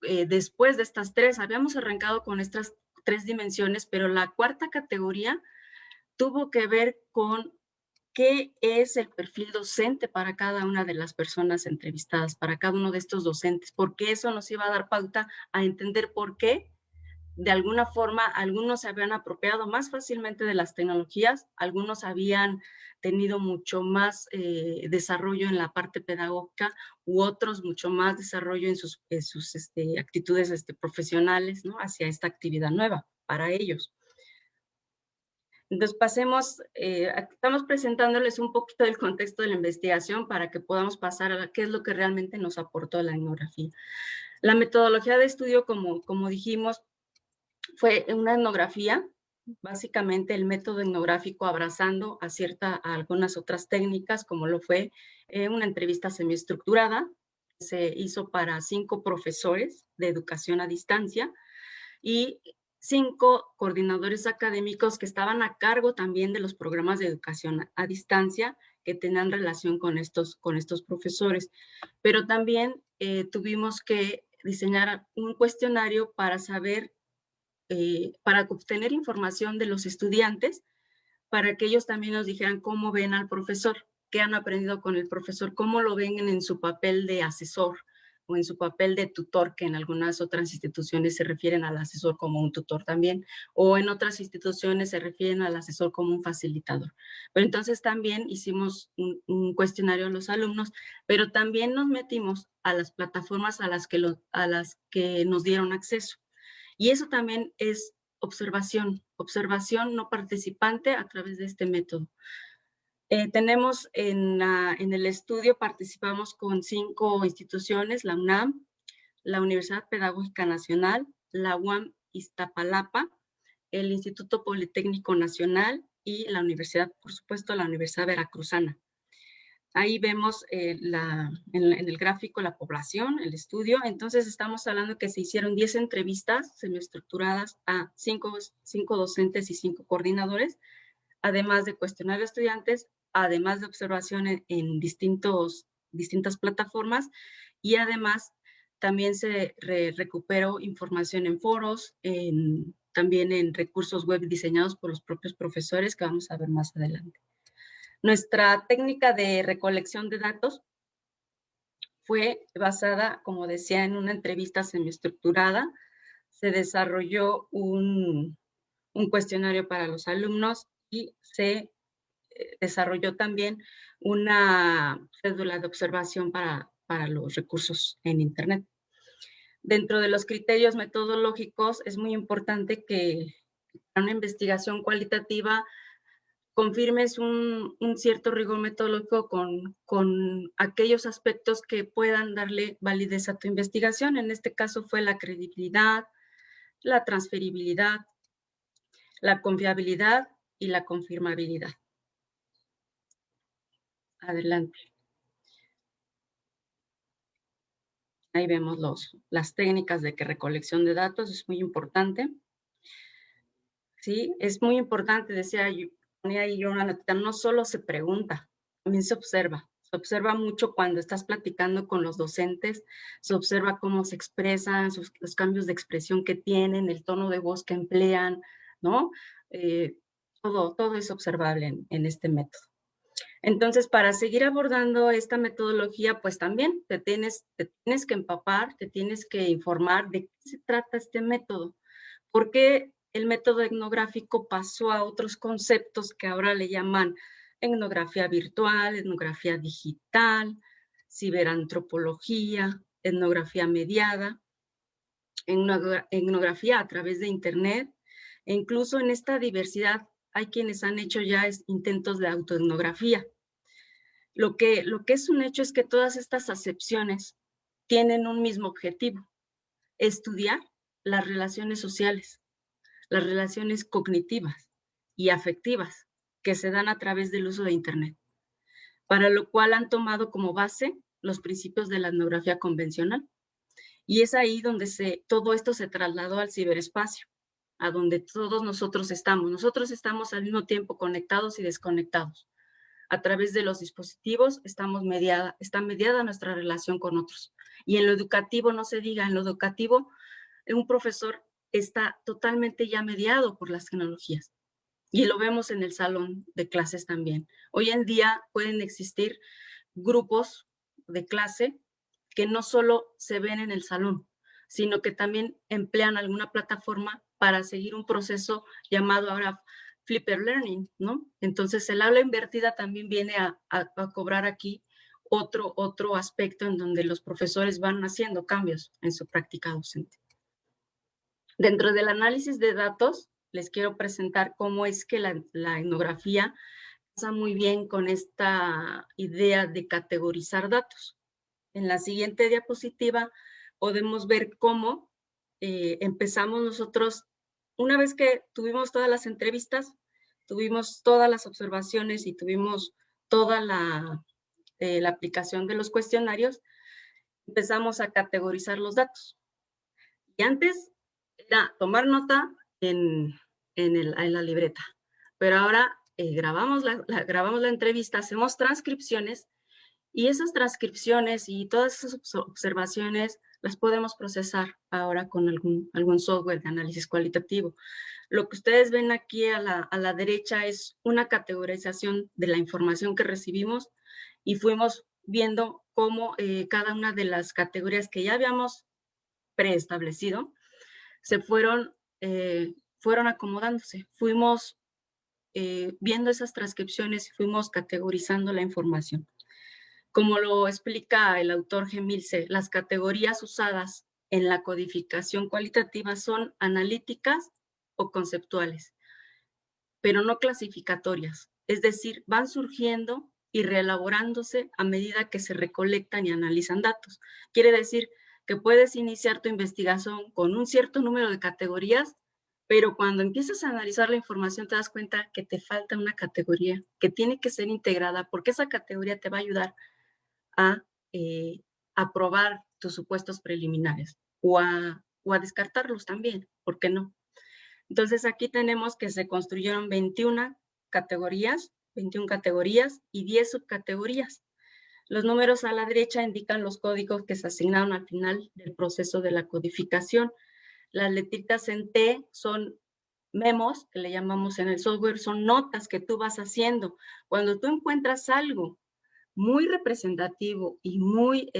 después de estas tres. Habíamos arrancado con estas tres dimensiones, pero la cuarta categoría tuvo que ver con qué es el perfil docente para cada una de las personas entrevistadas, para cada uno de estos docentes, porque eso nos iba a dar pauta a entender por qué de alguna forma algunos se habían apropiado más fácilmente de las tecnologías, algunos habían tenido mucho más desarrollo en la parte pedagógica u otros mucho más desarrollo en sus actitudes profesionales, ¿no? Hacia esta actividad nueva para ellos. Entonces pasemos, estamos presentándoles un poquito del contexto de la investigación para que podamos pasar a qué es lo que realmente nos aportó la etnografía. La metodología de estudio, como dijimos, fue una etnografía, básicamente el método etnográfico abrazando a algunas otras técnicas, como lo fue una entrevista semiestructurada, se hizo para 5 profesores de educación a distancia y 5 coordinadores académicos que estaban a cargo también de los programas de educación a distancia que tenían relación con estos profesores. Pero también tuvimos que diseñar un cuestionario para saber para obtener información de los estudiantes, para que ellos también nos dijeran cómo ven al profesor, qué han aprendido con el profesor, cómo lo ven en su papel de asesor o en su papel de tutor, que en algunas otras instituciones se refieren al asesor como un tutor también, o en otras instituciones se refieren al asesor como un facilitador. Pero entonces también hicimos un cuestionario a los alumnos, pero también nos metimos a las plataformas a las que nos dieron acceso. Y eso también es observación no participante a través de este método. Tenemos en el estudio, participamos con 5 instituciones, la UNAM, la Universidad Pedagógica Nacional, la UAM Iztapalapa, el Instituto Politécnico Nacional y la universidad, por supuesto, la Universidad Veracruzana. Ahí vemos en el gráfico la población, el estudio. Entonces estamos hablando que se hicieron 10 entrevistas semiestructuradas a 5 docentes y 5 coordinadores, además de cuestionar a estudiantes, además de observación en distintas plataformas, y además también se recuperó información en foros, también en recursos web diseñados por los propios profesores, que vamos a ver más adelante. Nuestra técnica de recolección de datos fue basada, como decía, en una entrevista semiestructurada. Se desarrolló un cuestionario para los alumnos y se desarrolló también una cédula de observación para los recursos en Internet. Dentro de los criterios metodológicos es muy importante que una investigación cualitativa confirmes un cierto rigor metodológico con aquellos aspectos que puedan darle validez a tu investigación. En este caso fue la credibilidad, la transferibilidad, la confiabilidad y la confirmabilidad. Adelante. Ahí vemos las técnicas de recolección de datos, es muy importante. Sí, es muy importante, decía yo, ponía ahí yo una notita, no solo se pregunta, también se observa. Se observa mucho cuando estás platicando con los docentes, se observa cómo se expresan, los cambios de expresión que tienen, el tono de voz que emplean, ¿no? Todo es observable en este método. Entonces, para seguir abordando esta metodología, pues también te tienes que empapar, te tienes que informar de qué se trata este método. ¿Por qué el método etnográfico pasó a otros conceptos que ahora le llaman etnografía virtual, etnografía digital, ciberantropología, etnografía mediada, etnografía a través de Internet? E incluso en esta diversidad hay quienes han hecho ya intentos de autoetnografía. Lo que es un hecho es que todas estas acepciones tienen un mismo objetivo: estudiar las relaciones sociales, las relaciones cognitivas y afectivas que se dan a través del uso de Internet, para lo cual han tomado como base los principios de la etnografía convencional. Y es ahí donde todo esto se trasladó al ciberespacio, a donde todos nosotros estamos. Nosotros estamos al mismo tiempo conectados y desconectados. A través de los dispositivos está mediada nuestra relación con otros. Y en lo educativo, no se diga, en lo educativo, un profesor está totalmente ya mediado por las tecnologías. Y lo vemos en el salón de clases también. Hoy en día pueden existir grupos de clase que no solo se ven en el salón, sino que también emplean alguna plataforma para seguir un proceso llamado ahora Flipper Learning, ¿no? Entonces, el aula invertida también viene a cobrar aquí otro aspecto en donde los profesores van haciendo cambios en su práctica docente. Dentro del análisis de datos, les quiero presentar cómo es que la etnografía pasa muy bien con esta idea de categorizar datos. En la siguiente diapositiva podemos ver cómo empezamos nosotros, una vez que tuvimos todas las entrevistas, tuvimos todas las observaciones y tuvimos toda la aplicación de los cuestionarios, empezamos a categorizar los datos. Y antes era tomar nota en la libreta, pero ahora grabamos la entrevista, hacemos transcripciones, y esas transcripciones y todas esas observaciones las podemos procesar ahora con algún software de análisis cualitativo. Lo que ustedes ven aquí a la derecha es una categorización de la información que recibimos, y fuimos viendo cómo cada una de las categorías que ya habíamos preestablecido se fueron acomodándose. Fuimos viendo esas transcripciones y fuimos categorizando la información. Como lo explica el autor Gemilse, las categorías usadas en la codificación cualitativa son analíticas o conceptuales, pero no clasificatorias. Es decir, van surgiendo y reelaborándose a medida que se recolectan y analizan datos. Quiere decir que puedes iniciar tu investigación con un cierto número de categorías, pero cuando empiezas a analizar la información te das cuenta que te falta una categoría que tiene que ser integrada, porque esa categoría te va a ayudar a aprobar tus supuestos preliminares o a descartarlos también, ¿por qué no? Entonces aquí tenemos que se construyeron 21 categorías y 10 subcategorías. Los números a la derecha indican los códigos que se asignaron al final del proceso de la codificación. Las letritas en T son memos, que le llamamos en el software, son notas que tú vas haciendo. Cuando tú encuentras algo muy representativo y muy,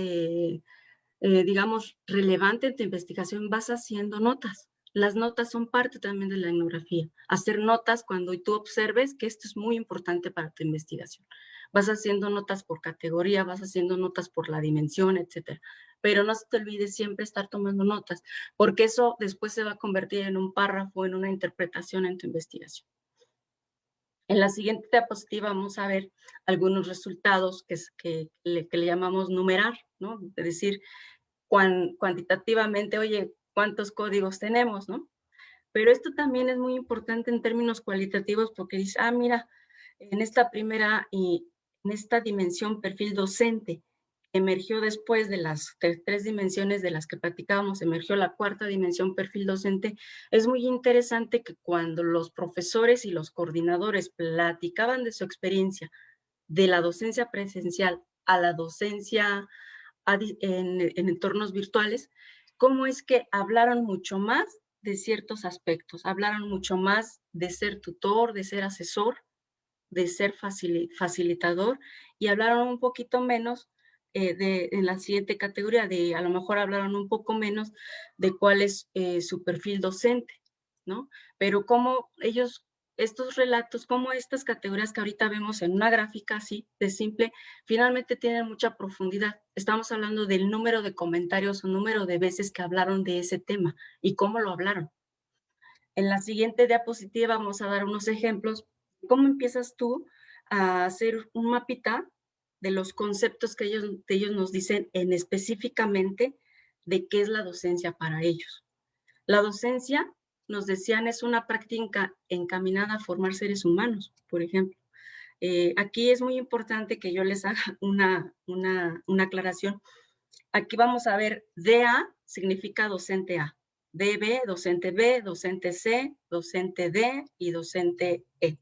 digamos, relevante en tu investigación, vas haciendo notas. Las notas son parte también de la etnografía. Hacer notas cuando tú observes que esto es muy importante para tu investigación. Vas haciendo notas por categoría, vas haciendo notas por la dimensión, etcétera. Pero no se te olvide siempre estar tomando notas, porque eso después se va a convertir en un párrafo, en una interpretación en tu investigación. En la siguiente diapositiva vamos a ver algunos resultados que le llamamos numerar, ¿no? Es decir, cuantitativamente, oye, ¿cuántos códigos tenemos, no? Pero esto también es muy importante en términos cualitativos porque dice, mira, en esta primera y en esta dimensión perfil docente, emergió después de las tres dimensiones de las que platicábamos, emergió la cuarta dimensión, perfil docente. Es muy interesante que cuando los profesores y los coordinadores platicaban de su experiencia de la docencia presencial a la docencia en entornos virtuales, cómo es que hablaron mucho más de ciertos aspectos, hablaron mucho más de ser tutor, de ser asesor, de ser facilitador, y hablaron un poquito menos en la siguiente categoría, a lo mejor hablaron un poco menos de cuál es su perfil docente, ¿no? Pero cómo ellos, estos relatos, como estas categorías que ahorita vemos en una gráfica así de simple, finalmente tienen mucha profundidad. Estamos hablando del número de comentarios o número de veces que hablaron de ese tema y cómo lo hablaron. En la siguiente diapositiva vamos a dar unos ejemplos. ¿Cómo empiezas tú a hacer un mapita de los conceptos que ellos nos dicen específicamente de qué es la docencia para ellos? La docencia, nos decían, es una práctica encaminada a formar seres humanos, por ejemplo. Aquí es muy importante que yo les haga una aclaración. Aquí vamos a ver, DA significa docente A, DB, docente B, docente C, docente D y docente E.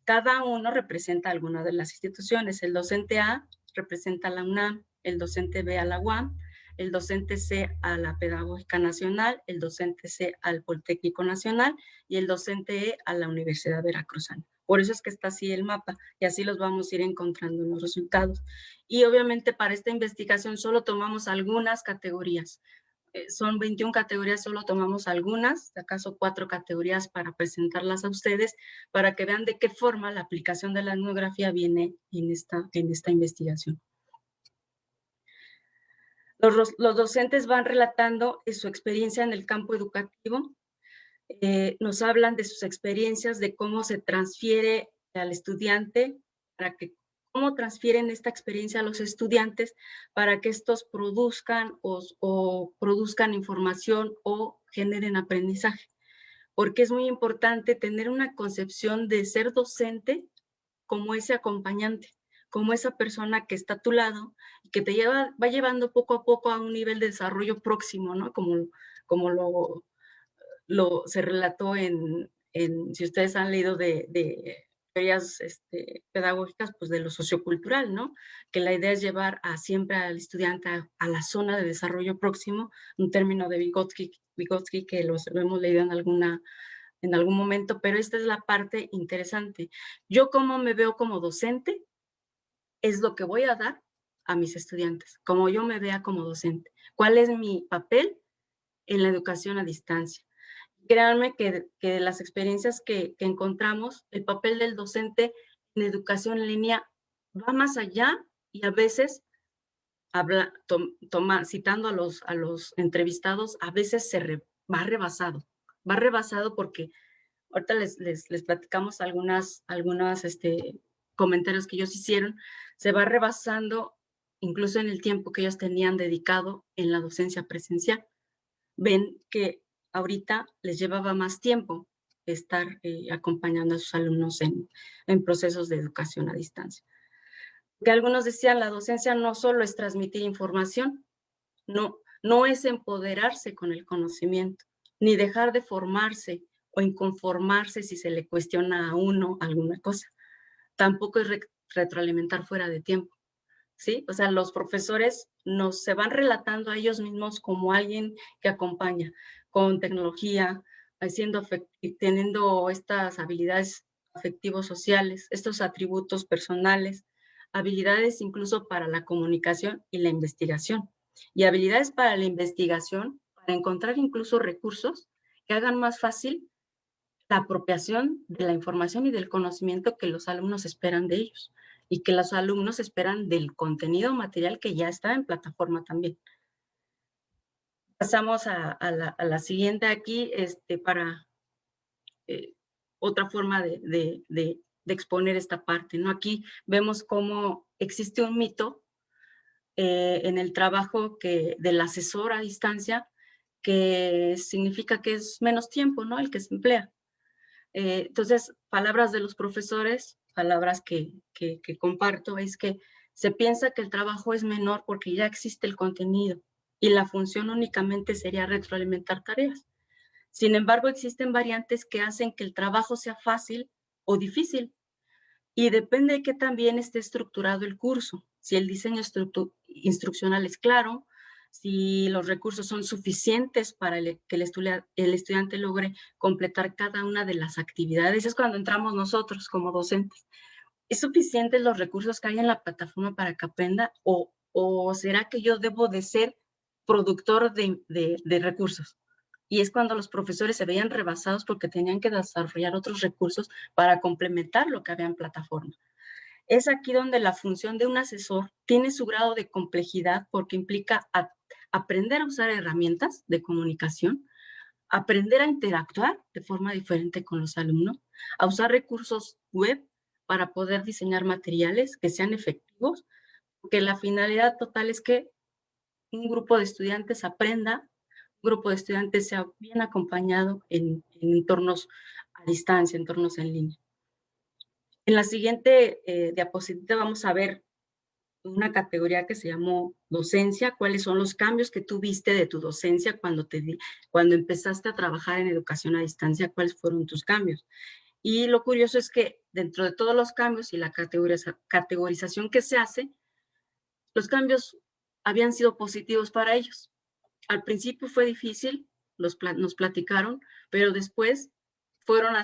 Cada uno representa alguna de las instituciones. El docente A representa a la UNAM, el docente B a la UAM, el docente C a la Pedagógica Nacional, el docente C al Politécnico Nacional y el docente E a la Universidad Veracruzana. Por eso es que está así el mapa y así los vamos a ir encontrando en los resultados. Y obviamente para esta investigación solo tomamos algunas categorías. Son 21 categorías, solo tomamos algunas, de acaso 4 categorías para presentarlas a ustedes, para que vean de qué forma la aplicación de la etnografía viene en esta investigación. Los docentes van relatando su experiencia en el campo educativo, nos hablan de sus experiencias, de cómo se transfiere al estudiante, cómo transfieren esta experiencia a los estudiantes para que estos produzcan o produzcan información o generen aprendizaje. Porque es muy importante tener una concepción de ser docente como ese acompañante, como esa persona que está a tu lado y que te va llevando poco a poco a un nivel de desarrollo próximo, ¿no? Como se relató si ustedes han leído de teorías pedagógicas, pues de lo sociocultural, ¿no? Que la idea es llevar siempre al estudiante a la zona de desarrollo próximo, un término de Vygotsky que lo hemos leído en algún momento, pero esta es la parte interesante. Yo cómo me veo como docente es lo que voy a dar a mis estudiantes, como yo me vea como docente. ¿Cuál es mi papel en la educación a distancia? Créanme que de las experiencias que encontramos, el papel del docente en educación en línea va más allá y a veces, citando a los entrevistados, a veces va rebasado porque ahorita les platicamos algunos comentarios que ellos hicieron, se va rebasando incluso en el tiempo que ellos tenían dedicado en la docencia presencial. Ven que ahorita les llevaba más tiempo estar acompañando a sus alumnos en procesos de educación a distancia. Que algunos decían, la docencia no solo es transmitir información, no es empoderarse con el conocimiento, ni dejar de formarse o inconformarse si se le cuestiona a uno alguna cosa. Tampoco es retroalimentar fuera de tiempo, ¿sí? O sea, los profesores se van relatando a ellos mismos como alguien que acompaña con tecnología, teniendo estas habilidades afectivos sociales, estos atributos personales, habilidades incluso para la comunicación y la investigación, y habilidades para la investigación, para encontrar incluso recursos que hagan más fácil la apropiación de la información y del conocimiento que los alumnos esperan de ellos y que los alumnos esperan del contenido material que ya está en plataforma también. Pasamos a la siguiente aquí para otra forma de exponer esta parte, ¿no? Aquí vemos cómo existe un mito en el trabajo del asesor a distancia, que significa que es menos tiempo, ¿no? El que se emplea. Entonces, palabras de los profesores, palabras que comparto, es que Se piensa que el trabajo es menor porque ya existe el contenido y la función únicamente sería retroalimentar tareas. Sin embargo, existen variantes que hacen que el trabajo sea fácil o difícil y depende de qué también esté estructurado el curso. Si el diseño instruccional es claro, si los recursos son suficientes para que el estudiante logre completar cada una de las actividades. Es cuando entramos nosotros como docentes. ¿Es suficiente los recursos que hay en la plataforma para que aprenda o será que yo debo de ser productor de recursos? Y es cuando los profesores se veían rebasados porque tenían que desarrollar otros recursos para complementar lo que había en plataforma. Es aquí donde la función de un asesor tiene su grado de complejidad porque implica aprender a usar herramientas de comunicación, aprender a interactuar de forma diferente con los alumnos, a usar recursos web para poder diseñar materiales que sean efectivos, porque la finalidad total es que un grupo de estudiantes aprenda, un grupo de estudiantes sea bien acompañado en entornos a distancia, entornos en línea. En la siguiente diapositiva vamos a ver una categoría que se llamó docencia, cuáles son los cambios que tú viste de tu docencia cuando empezaste a trabajar en educación a distancia, cuáles fueron tus cambios. Y lo curioso es que dentro de todos los cambios y la categorización que se hace, los cambios habían sido positivos para ellos. Al principio fue difícil, nos platicaron, pero después fueron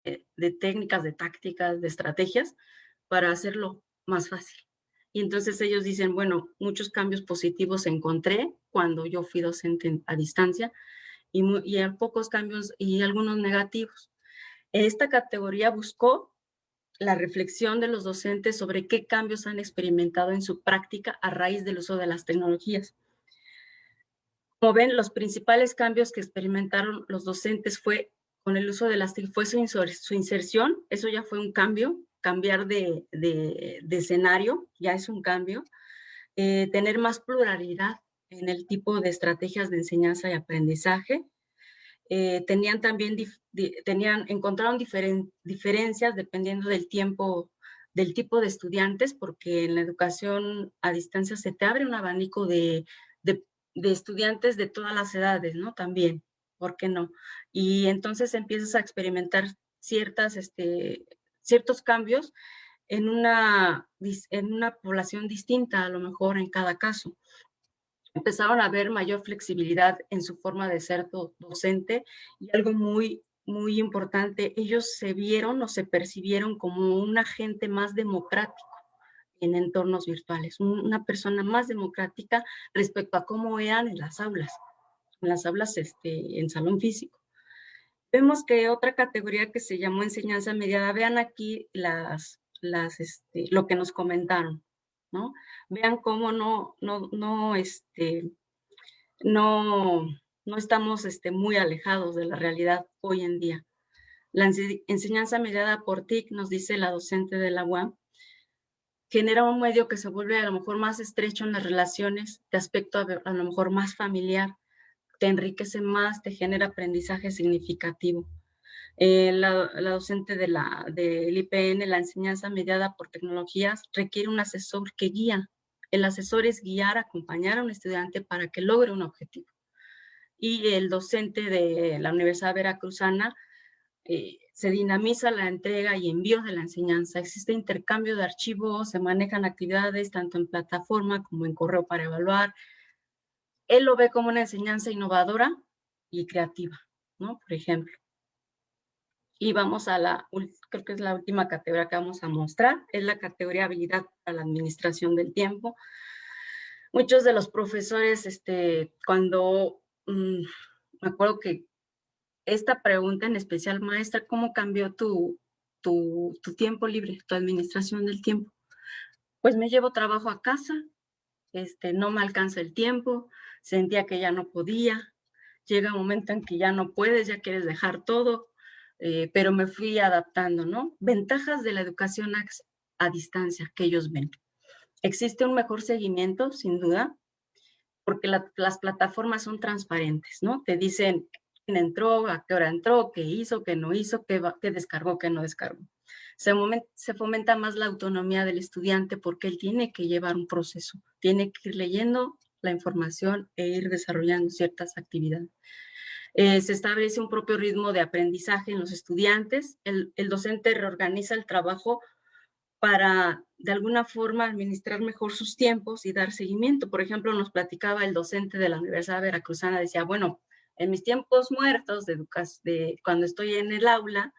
de técnicas, de tácticas, de estrategias para hacerlo más fácil. Y entonces ellos dicen, bueno, muchos cambios positivos encontré cuando yo fui docente a distancia y pocos cambios y algunos negativos. Esta categoría buscó la reflexión de los docentes sobre qué cambios han experimentado en su práctica a raíz del uso de las tecnologías. Como ven, los principales cambios que experimentaron los docentes fue con el uso de las fue su inserción, eso ya fue un cambio, cambiar de escenario, ya es un cambio, tener más pluralidad en el tipo de estrategias de enseñanza y aprendizaje, encontraron diferencias dependiendo del tiempo, del tipo de estudiantes, porque en la educación a distancia se te abre un abanico de estudiantes de todas las edades, ¿no? También, ¿por qué no? Y entonces empiezas a experimentar ciertos cambios en una población distinta, a lo mejor en cada caso. Empezaron a ver mayor flexibilidad en su forma de ser docente y algo muy, muy importante, ellos se vieron o se percibieron como un agente más democrático en entornos virtuales, una persona más democrática respecto a cómo eran en las aulas en salón físico. Vemos que otra categoría que se llamó enseñanza mediada, vean aquí lo que nos comentaron, ¿no? Vean cómo no estamos muy alejados de la realidad hoy en día. La enseñanza mediada por TIC, nos dice la docente de la UAM, genera un medio que se vuelve a lo mejor más estrecho en las relaciones, de aspecto a lo mejor más familiar, te enriquece más, te genera aprendizaje significativo. La docente del IPN, la enseñanza mediada por tecnologías, requiere un asesor que guía. El asesor es guiar, acompañar a un estudiante para que logre un objetivo. Y el docente de la Universidad Veracruzana, se dinamiza la entrega y envío de la enseñanza, existe intercambio de archivos, se manejan actividades tanto en plataforma como en correo para evaluar. Él lo ve como una enseñanza innovadora y creativa, ¿no? Por ejemplo. Y vamos a creo que es la última categoría que vamos a mostrar, es la categoría habilidad para la administración del tiempo. Muchos de los profesores, cuando me acuerdo que esta pregunta en especial, maestra, ¿cómo cambió tu tiempo libre, tu administración del tiempo? Pues me llevo trabajo a casa, no me alcanza el tiempo, sentía que ya no podía, llega un momento en que ya no puedes, ya quieres dejar todo, pero me fui adaptando, ¿no? Ventajas de la educación a distancia que ellos ven. Existe un mejor seguimiento, sin duda, porque las plataformas son transparentes, ¿no? Te dicen quién entró, a qué hora entró, qué hizo, qué no hizo, qué descargó, qué no descargó. se fomenta más la autonomía del estudiante porque él tiene que llevar un proceso, tiene que ir leyendo la información e ir desarrollando ciertas actividades. Se establece un propio ritmo de aprendizaje en los estudiantes, el docente reorganiza el trabajo para, de alguna forma, administrar mejor sus tiempos y dar seguimiento. Por ejemplo, nos platicaba el docente de la Universidad Veracruzana, decía, bueno, en mis tiempos muertos cuando estoy en el aula,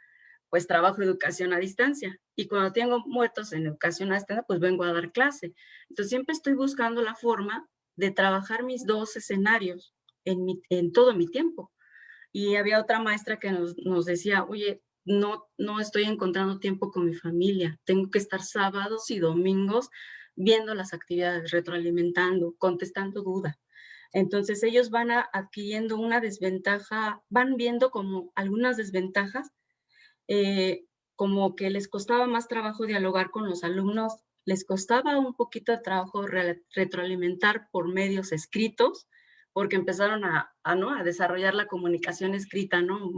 pues trabajo educación a distancia. Y cuando tengo muertos en educación a distancia, pues vengo a dar clase. Entonces, siempre estoy buscando la forma de trabajar mis dos escenarios en todo mi tiempo. Y había otra maestra que nos decía, oye, no estoy encontrando tiempo con mi familia, tengo que estar sábados y domingos viendo las actividades, retroalimentando, contestando dudas. Entonces ellos van adquiriendo una desventaja, van viendo como algunas desventajas, como que les costaba más trabajo dialogar con los alumnos, les costaba un poquito de trabajo retroalimentar por medios escritos, porque empezaron ¿no? a desarrollar la comunicación escrita, ¿no?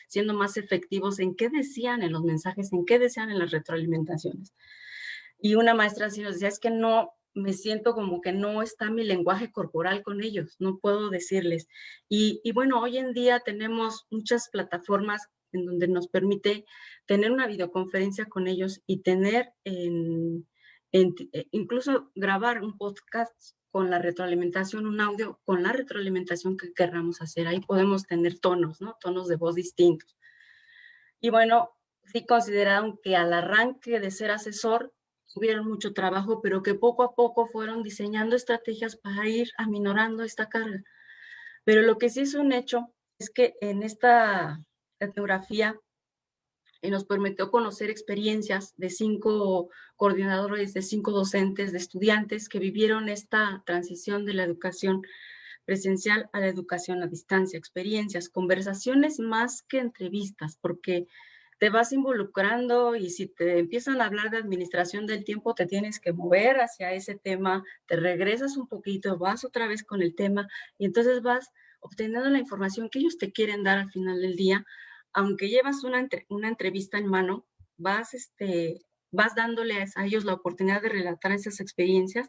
Siendo más efectivos en qué decían en los mensajes, en qué decían en las retroalimentaciones. Y una maestra así nos decía, es que no, me siento como que no está mi lenguaje corporal con ellos, no puedo decirles. Y bueno, hoy en día tenemos muchas plataformas en donde nos permite tener una videoconferencia con ellos y tener incluso grabar un podcast con la retroalimentación, un audio con la retroalimentación que querramos hacer. Ahí podemos tener tonos, ¿no? Tonos de voz distintos. Y bueno, sí consideraron que al arranque de ser asesor tuvieron mucho trabajo, pero que poco a poco fueron diseñando estrategias para ir aminorando esta carga. Pero lo que sí es un hecho es que en esta etnografía nos permitió conocer experiencias de 5 coordinadores, de 5 docentes, de estudiantes que vivieron esta transición de la educación presencial a la educación a distancia, experiencias, conversaciones más que entrevistas, porque te vas involucrando y si te empiezan a hablar de administración del tiempo, te tienes que mover hacia ese tema, te regresas un poquito, vas otra vez con el tema y entonces vas obteniendo la información que ellos te quieren dar al final del día. Aunque llevas una entrevista en mano, vas dándole a ellos la oportunidad de relatar esas experiencias,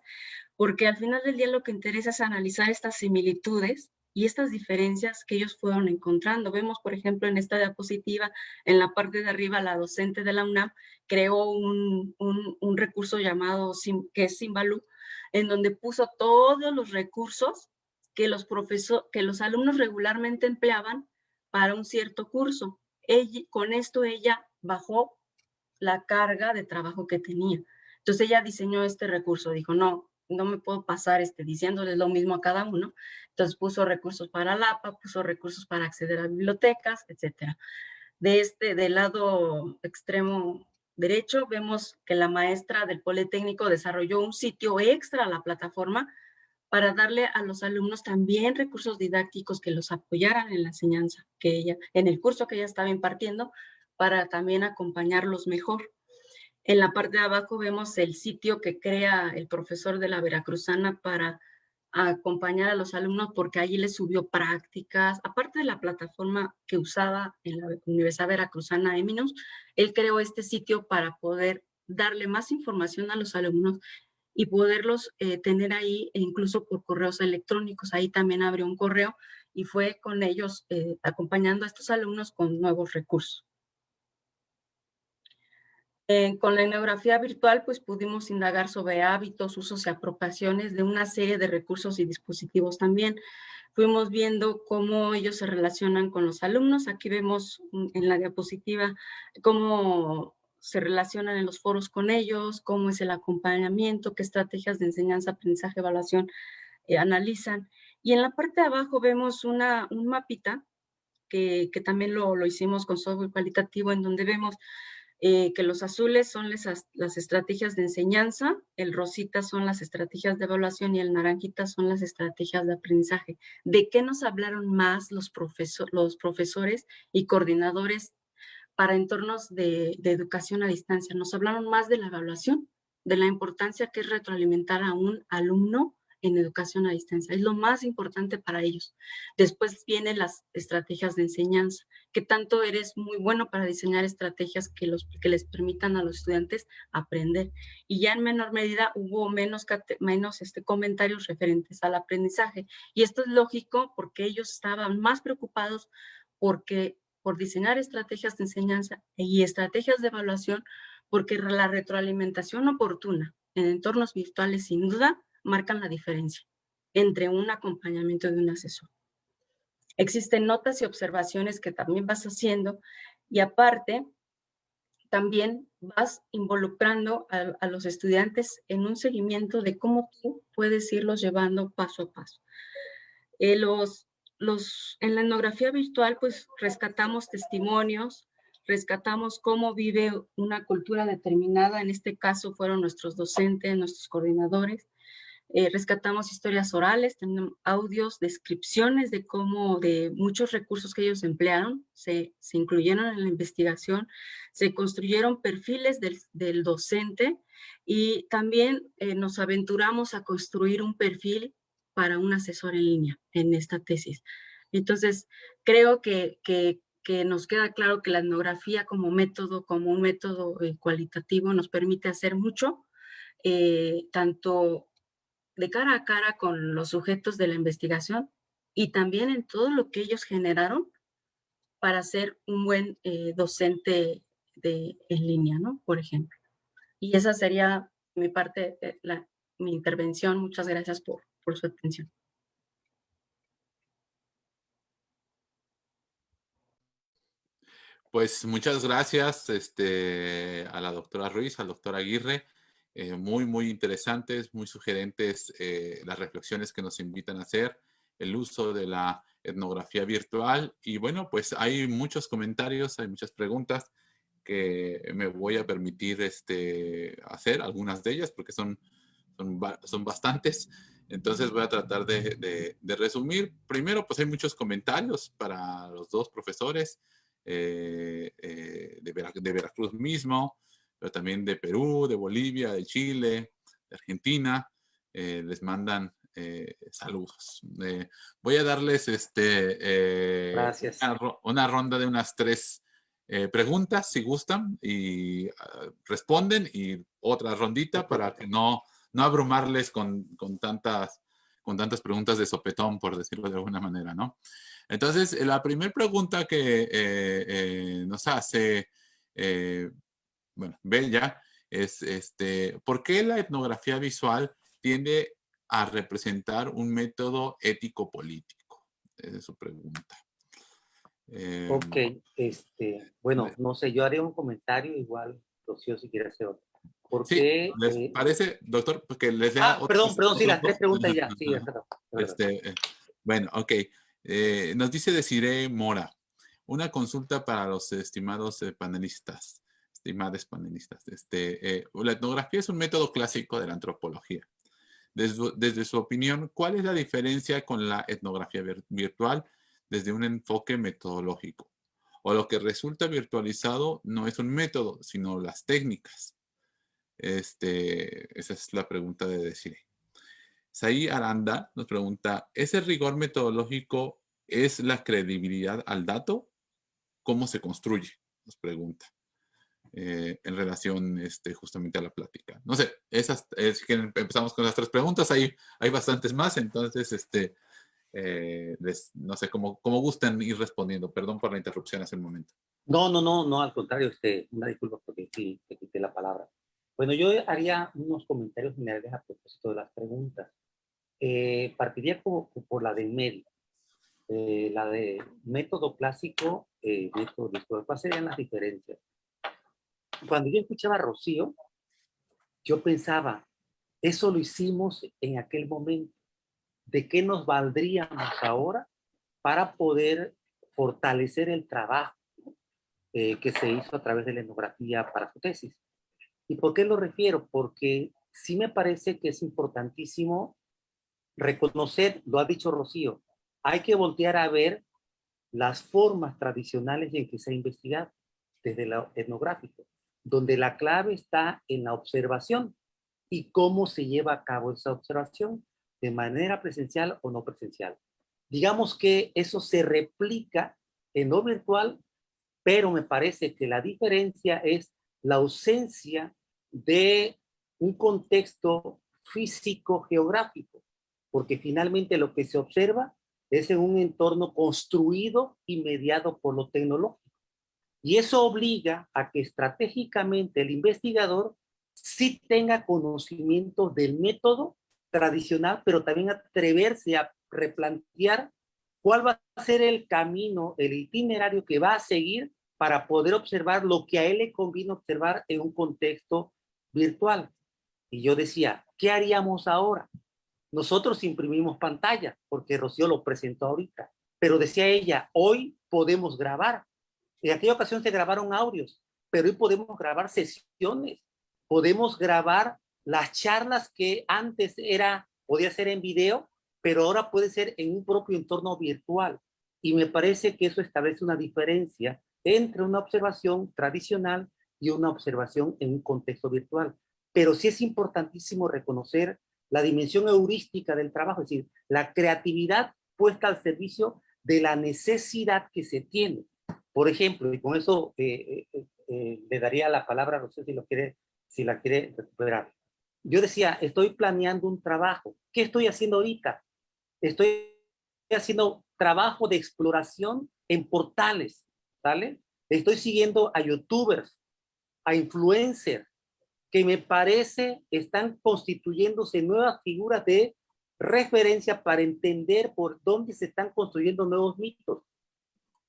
porque al final del día lo que interesa es analizar estas similitudes y estas diferencias que ellos fueron encontrando. Vemos, por ejemplo, en esta diapositiva, en la parte de arriba, la docente de la UNAM creó un recurso llamado, que es Simbalú, en donde puso todos los recursos que los alumnos regularmente empleaban para un cierto curso. Con esto ella bajó la carga de trabajo que tenía. Entonces ella diseñó este recurso, dijo, no me puedo pasar diciéndoles lo mismo a cada uno. Entonces puso recursos para la APA, puso recursos para acceder a bibliotecas, etcétera. Del lado extremo derecho, vemos que la maestra del Politécnico desarrolló un sitio extra a la plataforma para darle a los alumnos también recursos didácticos que los apoyaran en la enseñanza en el curso que ella estaba impartiendo, para también acompañarlos mejor. En la parte de abajo vemos el sitio que crea el profesor de la Veracruzana para acompañar a los alumnos, porque allí les subió prácticas, aparte de la plataforma que usaba en la Universidad Veracruzana Eminos, él creó este sitio para poder darle más información a los alumnos y poderlos tener ahí, e incluso por correos electrónicos. Ahí también abrió un correo y fue con ellos acompañando a estos alumnos con nuevos recursos. Con la etnografía virtual, pues pudimos indagar sobre hábitos, usos y apropiaciones de una serie de recursos y dispositivos también. Fuimos viendo cómo ellos se relacionan con los alumnos. Aquí vemos en la diapositiva cómo se relacionan en los foros con ellos, cómo es el acompañamiento, qué estrategias de enseñanza, aprendizaje, evaluación analizan. Y en la parte de abajo vemos un mapita que también lo hicimos con software cualitativo, en donde vemos que los azules son las estrategias de enseñanza, el rosita son las estrategias de evaluación y el naranjita son las estrategias de aprendizaje. ¿De qué nos hablaron más los profesores y coordinadores para entornos de educación a distancia? Nos hablaron más de la evaluación, de la importancia que es retroalimentar a un alumno en educación a distancia. Es lo más importante para ellos. Después vienen las estrategias de enseñanza, que tanto eres muy bueno para diseñar estrategias que les permitan a los estudiantes aprender. Y ya en menor medida hubo menos comentarios referentes al aprendizaje. Y esto es lógico porque ellos estaban más preocupados por diseñar estrategias de enseñanza y estrategias de evaluación, porque la retroalimentación oportuna en entornos virtuales sin duda marcan la diferencia entre un acompañamiento de un asesor. Existen notas y observaciones que también vas haciendo y aparte también vas involucrando a los estudiantes en un seguimiento de cómo tú puedes irlos llevando paso a paso. En la etnografía virtual, pues rescatamos testimonios, rescatamos cómo vive una cultura determinada, en este caso fueron nuestros docentes, nuestros coordinadores, rescatamos historias orales, tenemos audios, descripciones de muchos recursos que ellos emplearon, se incluyeron en la investigación, se construyeron perfiles del docente y también nos aventuramos a construir un perfil para un asesor en línea en esta tesis. Entonces, creo que nos queda claro que la etnografía como un método cualitativo nos permite hacer mucho, tanto de cara a cara con los sujetos de la investigación y también en todo lo que ellos generaron para ser un buen docente en línea, ¿no? Por ejemplo. Y esa sería mi parte, mi intervención. Muchas gracias por su atención. Pues muchas gracias a la doctora Ruiz, al doctor Aguirre. Muy, muy interesantes, muy sugerentes las reflexiones que nos invitan a hacer, el uso de la etnografía virtual. Y bueno, pues hay muchos comentarios, hay muchas preguntas que me voy a permitir hacer, algunas de ellas, porque son bastantes. Entonces voy a tratar de resumir. Primero, pues hay muchos comentarios para los dos profesores de Veracruz mismo, pero también de Perú, de Bolivia, de Chile, de Argentina. Les mandan saludos. Voy a darles Gracias. una ronda de unas 3 preguntas, si gustan, y responden, y otra rondita para que no abrumarles con tantas preguntas de sopetón, por decirlo de alguna manera, ¿no? Entonces, la primera pregunta que nos hace, bueno, Bella, es ¿por qué la etnografía visual tiende a representar un método ético-político? Esa es su pregunta. Ok, bueno, no sé, yo haré un comentario igual, Rocío, si quiere hacer otro. ¿Por Sí, qué? ¿les parece, doctor, que les lea Perdón, sí, las 3 preguntas ya. Ajá, Sí, ajá. verdad. Bueno, ok. Nos dice Desiree Mora, una consulta para los estimados panelistas, estimadas panelistas. La etnografía es un método clásico de la antropología. Desde su opinión, ¿cuál es la diferencia con la etnografía virtual desde un enfoque metodológico? O lo que resulta virtualizado no es un método, sino las técnicas. Esa es la pregunta de Desiree. Saí Aranda nos pregunta, ¿ese rigor metodológico es la credibilidad al dato? ¿Cómo se construye? Nos pregunta. En relación justamente a la plática. No sé, que empezamos con las 3 preguntas, hay bastantes más, entonces no sé cómo gustan ir respondiendo. Perdón por la interrupción hace un momento. No, al contrario, una disculpa porque sí, te quité la palabra. Bueno, yo haría unos comentarios generales a propósito de las preguntas. Partiría por la del medio. La de método clásico, método virtual. ¿Cuáles serían las diferencias? Cuando yo escuchaba a Rocío, yo pensaba, eso lo hicimos en aquel momento. ¿De qué nos valdríamos ahora para poder fortalecer el trabajo que se hizo a través de la etnografía para su tesis? ¿Y por qué lo refiero? Porque sí me parece que es importantísimo reconocer, lo ha dicho Rocío, hay que voltear a ver las formas tradicionales en que se ha investigado desde lo etnográfico, donde la clave está en la observación y cómo se lleva a cabo esa observación. de manera presencial o no presencial. Digamos que eso se replica en lo virtual, pero me parece que la diferencia es la ausencia de un contexto físico-geográfico, porque finalmente lo que se observa es en un entorno construido y mediado por lo tecnológico. Y eso obliga a que estratégicamente el investigador sí tenga conocimiento del método tradicional, pero también atreverse a replantear cuál va a ser el camino, el itinerario que va a seguir para poder observar lo que a él le conviene observar en un contexto virtual. Y yo decía, ¿qué haríamos ahora? Nosotros imprimimos pantalla, porque Rocío lo presentó ahorita, pero decía ella, hoy podemos grabar. En aquella ocasión se grabaron audios, pero hoy podemos grabar sesiones, podemos grabar las charlas que antes podía ser en video, pero ahora puede ser en un propio entorno virtual. Y me parece que eso establece una diferencia entre una observación tradicional y una observación en un contexto virtual. Pero sí es importantísimo reconocer la dimensión heurística del trabajo, es decir, la creatividad puesta al servicio de la necesidad que se tiene. Por ejemplo, y con eso le daría la palabra a Rocío si la quiere recuperar. Yo decía, estoy planeando un trabajo. ¿Qué estoy haciendo ahorita? Estoy haciendo trabajo de exploración en portales, ¿vale? Estoy siguiendo a youtubers, a influencers, que me parece están constituyéndose nuevas figuras de referencia para entender por dónde se están construyendo nuevos mitos.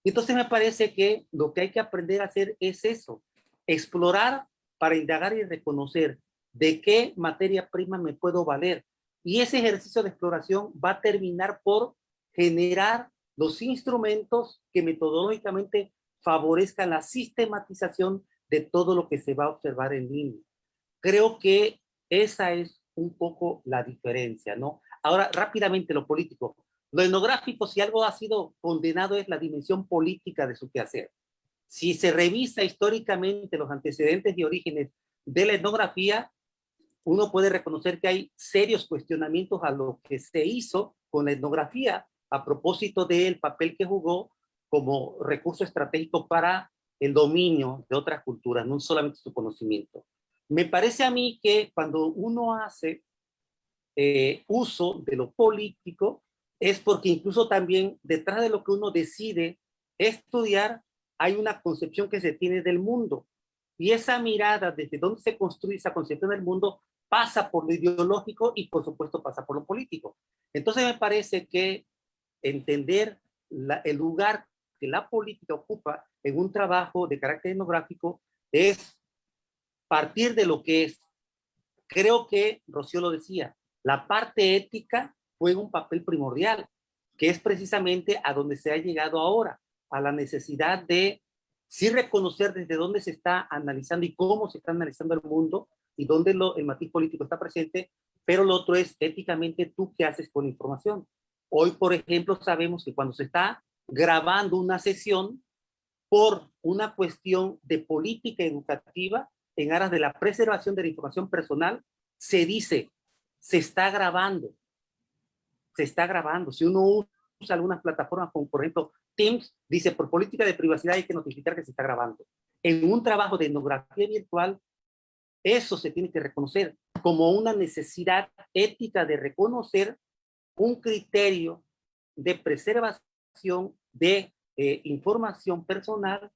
Entonces me parece que lo que hay que aprender a hacer es eso, explorar para indagar y reconocer de qué materia prima me puedo valer. Y ese ejercicio de exploración va a terminar por generar los instrumentos que metodológicamente favorezcan la sistematización de todo lo que se va a observar en línea. Creo que esa es un poco la diferencia, ¿no? Ahora, rápidamente, lo político. Lo etnográfico, si algo ha sido condenado, es la dimensión política de su quehacer. Si se revisa históricamente los antecedentes y orígenes de la etnografía, uno puede reconocer que hay serios cuestionamientos a lo que se hizo con la etnografía a propósito del papel que jugó como recurso estratégico para el dominio de otras culturas, no solamente su conocimiento. Me parece a mí que cuando uno hace uso de lo político, es porque incluso también detrás de lo que uno decide estudiar, hay una concepción que se tiene del mundo. Y esa mirada desde donde se construye esa concepción del mundo pasa por lo ideológico y por supuesto pasa por lo político. Entonces me parece que entender el lugar que la política ocupa en un trabajo de carácter etnográfico es partir de lo que es. Creo que Rocío lo decía, la parte ética juega un papel primordial, que es precisamente a donde se ha llegado ahora, a la necesidad de sí reconocer desde dónde se está analizando y cómo se está analizando el mundo y dónde el matiz político está presente, pero lo otro es éticamente tú qué haces con la información. Hoy, por ejemplo, sabemos que cuando se está grabando una sesión por una cuestión de política educativa en aras de la preservación de la información personal, se dice, se está grabando. Se está grabando. Si uno usa algunas plataformas como por ejemplo Teams, dice por política de privacidad hay que notificar que se está grabando. En un trabajo de etnografía virtual, eso se tiene que reconocer como una necesidad ética de reconocer un criterio de preservación de información personal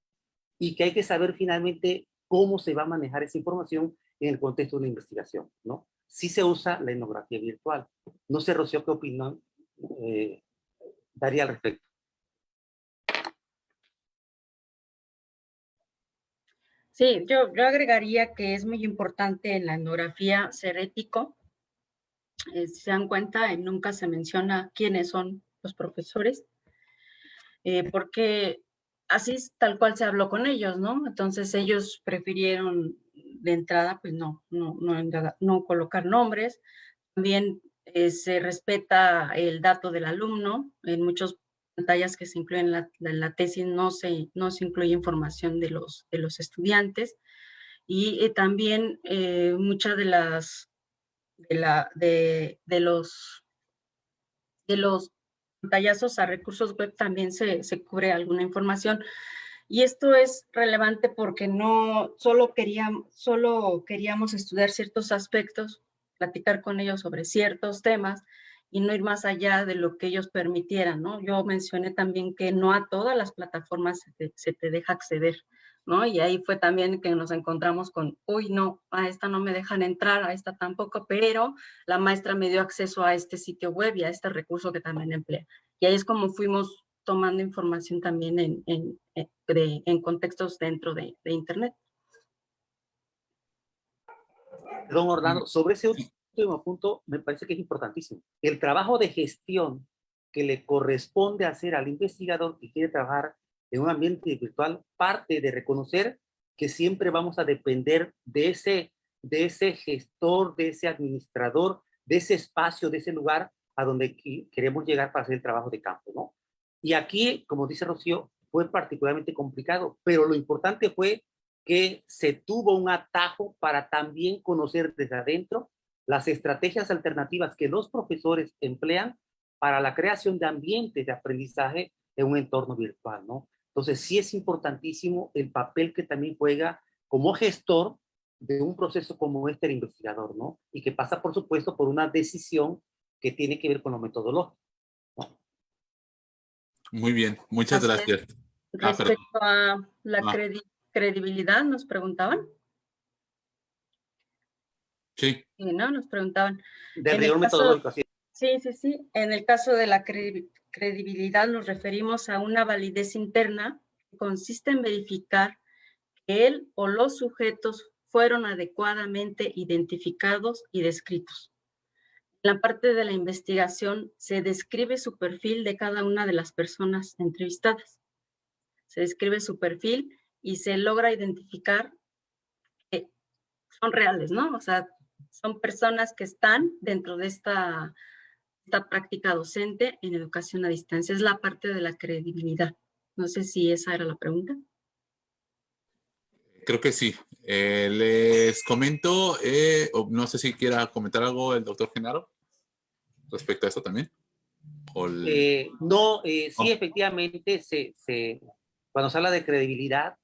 y que hay que saber finalmente cómo se va a manejar esa información en el contexto de una investigación, ¿no? Sí se usa la etnografía virtual. No sé, Rocío, qué opinión daría al respecto. Sí, yo agregaría que es muy importante en la etnografía ser ético. Si se dan cuenta, nunca se menciona quiénes son los profesores, porque así es tal cual se habló con ellos, ¿no? Entonces ellos prefirieron de entrada, pues no colocar nombres. También se respeta el dato del alumno. En muchas pantallas que se incluyen en la tesis no se incluye información de los estudiantes. Y también muchas de los de los pantallazos a recursos web también se cubre alguna información. Y esto es relevante porque no solo queríamos estudiar ciertos aspectos, platicar con ellos sobre ciertos temas y no ir más allá de lo que ellos permitieran, ¿no? Yo mencioné también que no a todas las plataformas se te deja acceder, ¿no? Y ahí fue también que nos encontramos con, uy, no, a esta no me dejan entrar, a esta tampoco, pero la maestra me dio acceso a este sitio web y a este recurso que también emplea. Y ahí es como fuimos tomando información también en contextos dentro de Internet. Don Orlando, sobre ese último punto me parece que es importantísimo. El trabajo de gestión que le corresponde hacer al investigador que quiere trabajar en un ambiente virtual parte de reconocer que siempre vamos a depender de ese gestor, de ese administrador, de ese espacio, de ese lugar a donde queremos llegar para hacer el trabajo de campo, ¿no? Y aquí, como dice Rocío, fue particularmente complicado, pero lo importante fue que se tuvo un atajo para también conocer desde adentro las estrategias alternativas que los profesores emplean para la creación de ambientes de aprendizaje en un entorno virtual, ¿no? Entonces, sí es importantísimo el papel que también juega como gestor de un proceso como este el investigador, ¿no? Y que pasa, por supuesto, por una decisión que tiene que ver con lo metodológico, ¿no? Muy bien, muchas Así gracias. es. Respecto a la credibilidad, nos preguntaban. Sí. ¿No? Nos preguntaban. Del rigor metodológico, así. Sí. En el caso de la credibilidad nos referimos a una validez interna que consiste en verificar que él o los sujetos fueron adecuadamente identificados y descritos. En la parte de la investigación se describe su perfil de cada una de las personas entrevistadas. Se describe su perfil y se logra identificar que son reales, ¿no? O sea, son personas que están dentro de esta práctica docente en educación a distancia. Es la parte de la credibilidad. No sé si esa era la pregunta. Creo que sí. Les comento, no sé si quiera comentar algo el doctor Genaro respecto a eso también. Sí, efectivamente, cuando se habla de credibilidad,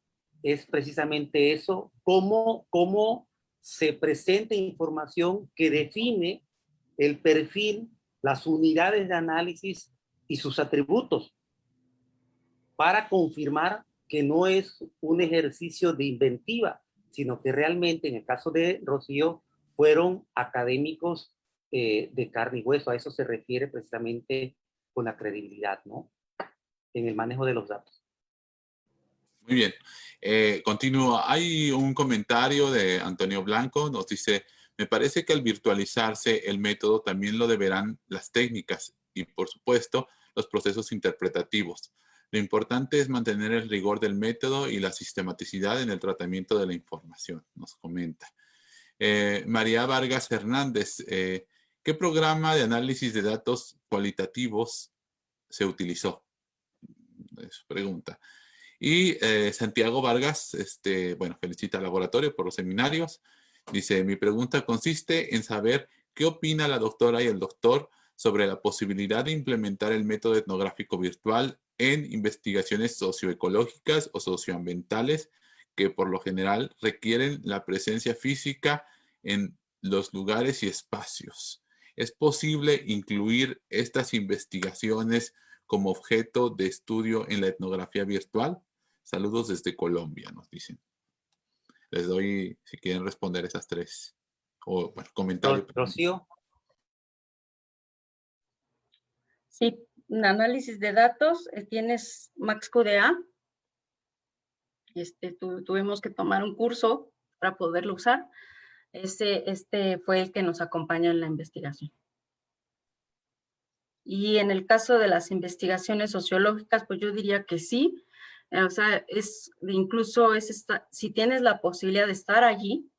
es precisamente eso, cómo se presenta información que define el perfil, las unidades de análisis y sus atributos, para confirmar que no es un ejercicio de inventiva, sino que realmente, en el caso de Rocío, fueron académicos de carne y hueso. A eso se refiere precisamente con la credibilidad, ¿no? En el manejo de los datos. Muy bien. Continúo. Hay un comentario de Antonio Blanco. Nos dice, me parece que al virtualizarse el método también lo deberán las técnicas y, por supuesto, los procesos interpretativos. Lo importante es mantener el rigor del método y la sistematicidad en el tratamiento de la información, nos comenta. María Vargas Hernández, ¿qué programa de análisis de datos cualitativos se utilizó? Es pregunta. Y Santiago Vargas, bueno, felicita al laboratorio por los seminarios. Dice, mi pregunta consiste en saber qué opina la doctora y el doctor sobre la posibilidad de implementar el método etnográfico virtual en investigaciones socioecológicas o socioambientales que por lo general requieren la presencia física en los lugares y espacios. ¿Es posible incluir estas investigaciones como objeto de estudio en la etnografía virtual? Saludos desde Colombia, nos dicen. Les doy, si quieren responder esas tres, o bueno, comentarios. Rocío. Sí, un análisis de datos, tienes MaxQDA. Tuvimos que tomar un curso para poderlo usar. Este fue el que nos acompaña en la investigación. Y en el caso de las investigaciones sociológicas, pues yo diría que sí. O sea, si tienes la posibilidad de estar allí,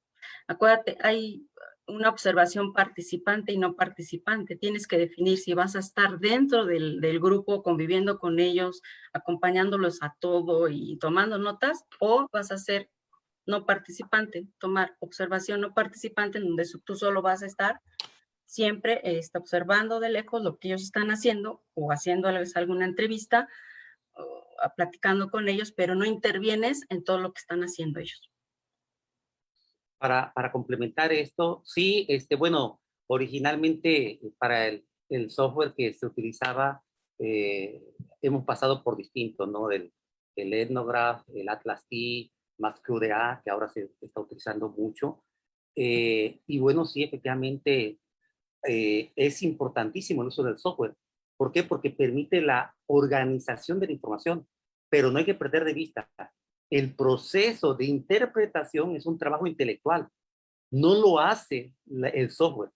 acuérdate, hay una observación participante y no participante. Tienes que definir si vas a estar dentro del grupo, conviviendo con ellos, acompañándolos a todo y tomando notas, o vas a ser no participante, tomar observación no participante, en donde tú solo vas a estar siempre está observando de lejos lo que ellos están haciendo o haciéndoles alguna entrevista o platicando con ellos, pero no intervienes en todo lo que están haciendo ellos. Para complementar esto, sí, bueno, originalmente para el software que se utilizaba, hemos pasado por distintos, ¿no? El Ethnograph, el Atlas T, MaxQDA, que ahora se está utilizando mucho. Y bueno, sí, efectivamente, es importantísimo el uso del software. ¿Por qué? Porque permite la organización de la información, pero no hay que perder de vista. El proceso de interpretación es un trabajo intelectual. No lo hace el software,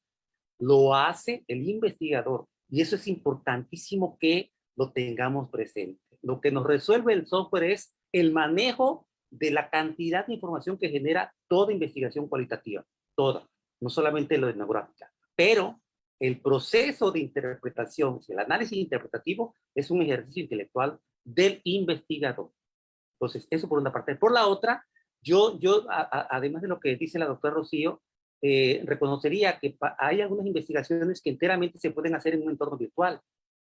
lo hace el investigador. Y eso es importantísimo que lo tengamos presente. Lo que nos resuelve el software es el manejo de la cantidad de información que genera toda investigación cualitativa, toda, no solamente lo etnográfica. Pero el proceso de interpretación, el análisis interpretativo, es un ejercicio intelectual del investigador. Entonces, eso por una parte. Por la otra, además de lo que dice la doctora Rocío, reconocería que hay algunas investigaciones que enteramente se pueden hacer en un entorno virtual,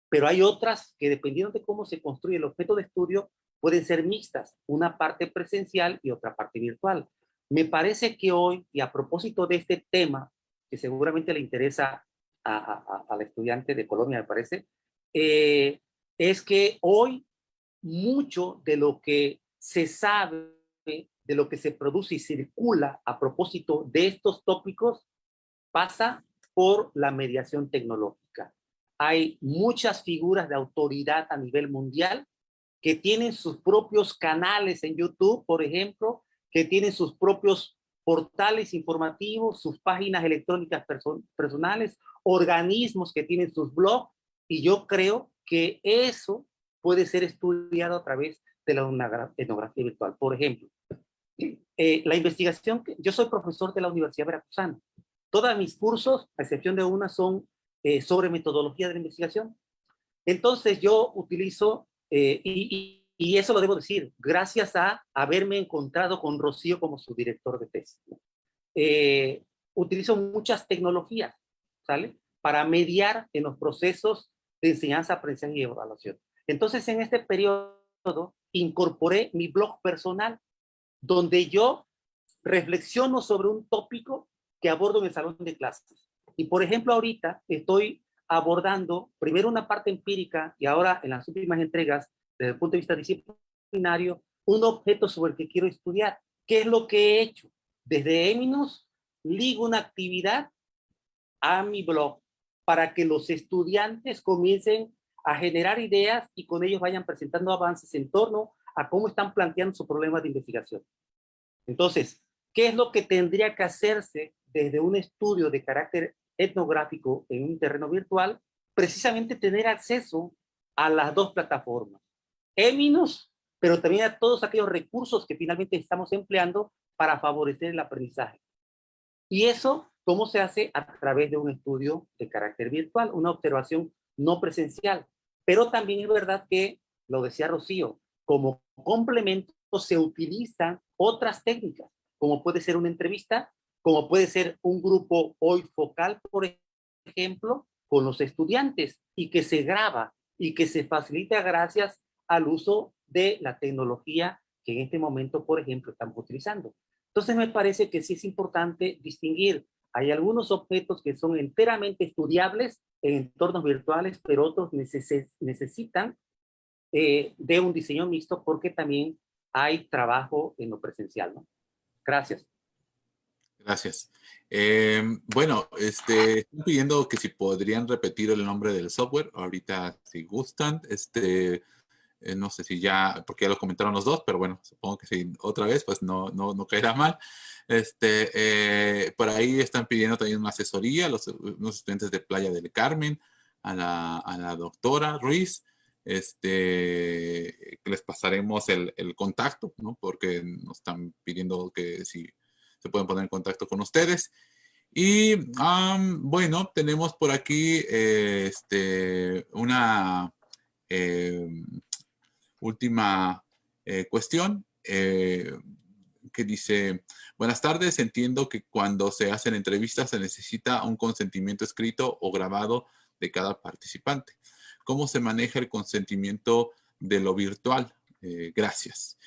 pero hay otras que, dependiendo de cómo se construye el objeto de estudio, pueden ser mixtas, una parte presencial y otra parte virtual. Me parece que hoy, y a propósito de este tema, que seguramente le interesa a la estudiante de Colombia, me parece, es que hoy mucho de lo que se sabe, de lo que se produce y circula a propósito de estos tópicos, pasa por la mediación tecnológica. Hay muchas figuras de autoridad a nivel mundial que tienen sus propios canales en YouTube, por ejemplo, que tienen sus propios portales informativos, sus páginas electrónicas personales, organismos que tienen sus blogs, y yo creo que eso puede ser estudiado a través de la etnografía virtual. Por ejemplo, la investigación, yo soy profesor de la Universidad Veracruzana. Todos mis cursos, a excepción de una, son sobre metodología de la investigación. Entonces yo utilizo, y eso lo debo decir, gracias a haberme encontrado con Rocío como su director de tesis. Utilizo muchas tecnologías, ¿sale? Para mediar en los procesos de enseñanza, aprendizaje y evaluación. Entonces, en este periodo, incorporé mi blog personal, donde yo reflexiono sobre un tópico que abordo en el salón de clases. Y, por ejemplo, ahorita estoy abordando primero una parte empírica y ahora en las últimas entregas, desde el punto de vista disciplinario, un objeto sobre el que quiero estudiar. ¿Qué es lo que he hecho? Desde Eminos, ligo una actividad a mi blog para que los estudiantes comiencen a generar ideas y con ellos vayan presentando avances en torno a cómo están planteando su problema de investigación. Entonces, ¿qué es lo que tendría que hacerse desde un estudio de carácter etnográfico en un terreno virtual? Precisamente tener acceso a las dos plataformas. Eminos, pero también a todos aquellos recursos que finalmente estamos empleando para favorecer el aprendizaje. Y eso, ¿cómo se hace? A través de un estudio de carácter virtual, una observación no presencial. Pero también es verdad que, lo decía Rocío, como complemento se utilizan otras técnicas, como puede ser una entrevista, como puede ser un grupo hoy focal, por ejemplo, con los estudiantes, y que se graba y que se facilita gracias al uso de la tecnología que en este momento, por ejemplo, estamos utilizando. Entonces me parece que sí es importante distinguir. Hay algunos objetos que son enteramente estudiables en entornos virtuales, pero otros necesitan de un diseño mixto porque también hay trabajo en lo presencial, ¿no? Gracias. Gracias. Bueno, están pidiendo que si podrían repetir el nombre del software, ahorita si gustan, no sé si ya, porque ya lo comentaron los dos, pero bueno, supongo que si otra vez, pues no caerá mal. Por ahí están pidiendo también una asesoría, unos estudiantes de Playa del Carmen, a la doctora Ruiz, que les pasaremos el contacto, ¿no? Porque nos están pidiendo que si se pueden poner en contacto con ustedes. Y bueno, tenemos por aquí una última cuestión que dice, buenas tardes, entiendo que cuando se hacen entrevistas se necesita un consentimiento escrito o grabado de cada participante. ¿Cómo se maneja el consentimiento de lo virtual? Gracias.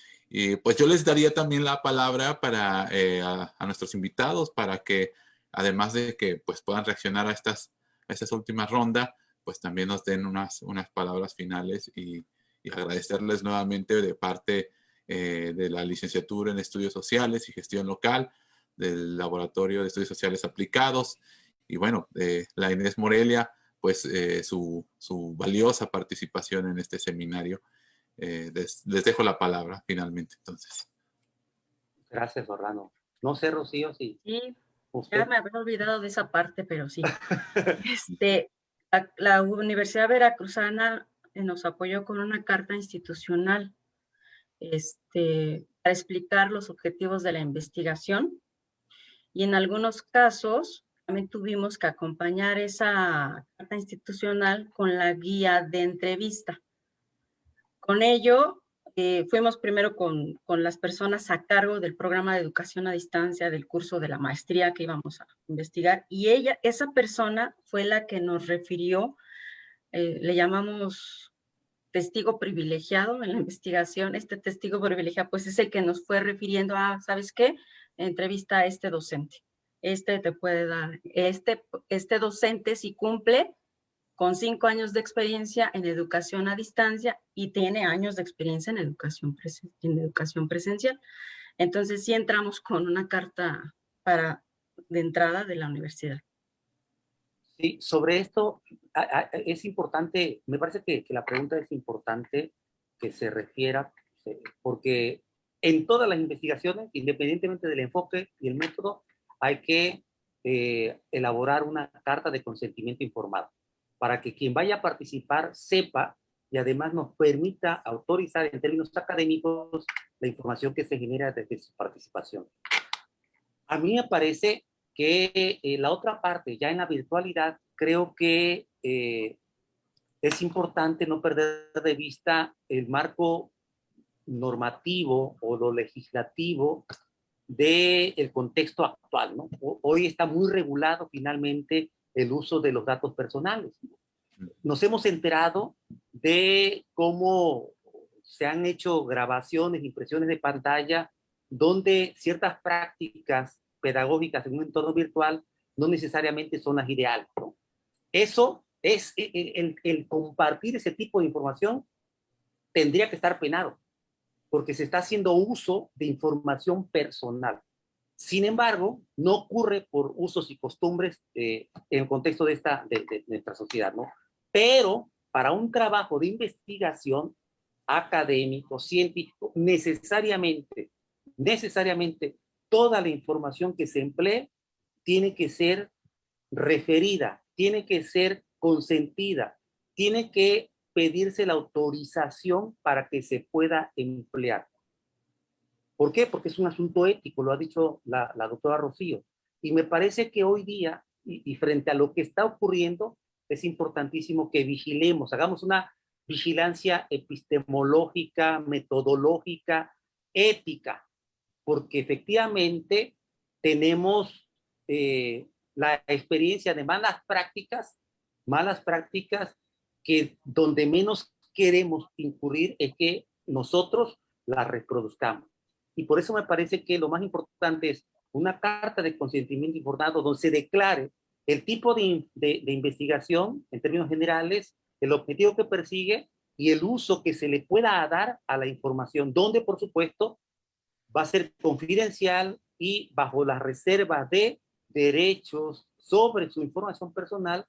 Pues yo les daría también la palabra para, a nuestros invitados para que, además de que pues, puedan reaccionar a estas últimas rondas, pues también nos den unas palabras finales y agradecerles nuevamente de parte de la licenciatura en Estudios Sociales y Gestión Local, del Laboratorio de Estudios Sociales Aplicados, y bueno, la Inés Morelia, pues su valiosa participación en este seminario. Les dejo la palabra finalmente, entonces. Gracias, Orlando. No sé, Rocío, si Sí, usted... ya me había olvidado de esa parte, pero sí. La Universidad Veracruzana nos apoyó con una carta institucional para explicar los objetivos de la investigación, y en algunos casos también tuvimos que acompañar esa carta institucional con la guía de entrevista. Con ello, fuimos primero con las personas a cargo del programa de educación a distancia del curso de la maestría que íbamos a investigar, y esa persona fue la que nos refirió, le llamamos testigo privilegiado en la investigación. Este testigo privilegiado pues es el que nos fue refiriendo a, ¿sabes qué? Entrevista a este docente. Te puede dar, este docente si cumple con 5 años de experiencia en educación a distancia y tiene años de experiencia en educación presencial. Entonces sí entramos con una carta de entrada de la universidad. Sí, sobre esto es importante, me parece que la pregunta es importante que se refiera, porque en todas las investigaciones, independientemente del enfoque y el método, hay que elaborar una carta de consentimiento informado para que quien vaya a participar sepa y además nos permita autorizar en términos académicos la información que se genera desde su participación. A mí me parece que la otra parte, ya en la virtualidad, creo que es importante no perder de vista el marco normativo o lo legislativo del contexto actual, ¿no? Hoy está muy regulado finalmente el uso de los datos personales. Nos hemos enterado de cómo se han hecho grabaciones, impresiones de pantalla, donde ciertas prácticas pedagógicas en un entorno virtual no necesariamente son las ideales, ¿no? Eso es, el compartir ese tipo de información tendría que estar penado, porque se está haciendo uso de información personal. Sin embargo, no ocurre por usos y costumbres en el contexto de nuestra sociedad, ¿no? Pero para un trabajo de investigación académico, científico, necesariamente, toda la información que se emplee tiene que ser referida, tiene que ser consentida, tiene que pedirse la autorización para que se pueda emplear. ¿Por qué? Porque es un asunto ético, lo ha dicho la doctora Rocío. Y me parece que hoy día, y frente a lo que está ocurriendo, es importantísimo que vigilemos, hagamos una vigilancia epistemológica, metodológica, ética, porque efectivamente tenemos la experiencia de malas prácticas que donde menos queremos incurrir es que nosotros las reproduzcamos. Y por eso me parece que lo más importante es una carta de consentimiento informado donde se declare el tipo de investigación en términos generales, el objetivo que persigue y el uso que se le pueda dar a la información, donde por supuesto va a ser confidencial y bajo la reserva de derechos sobre su información personal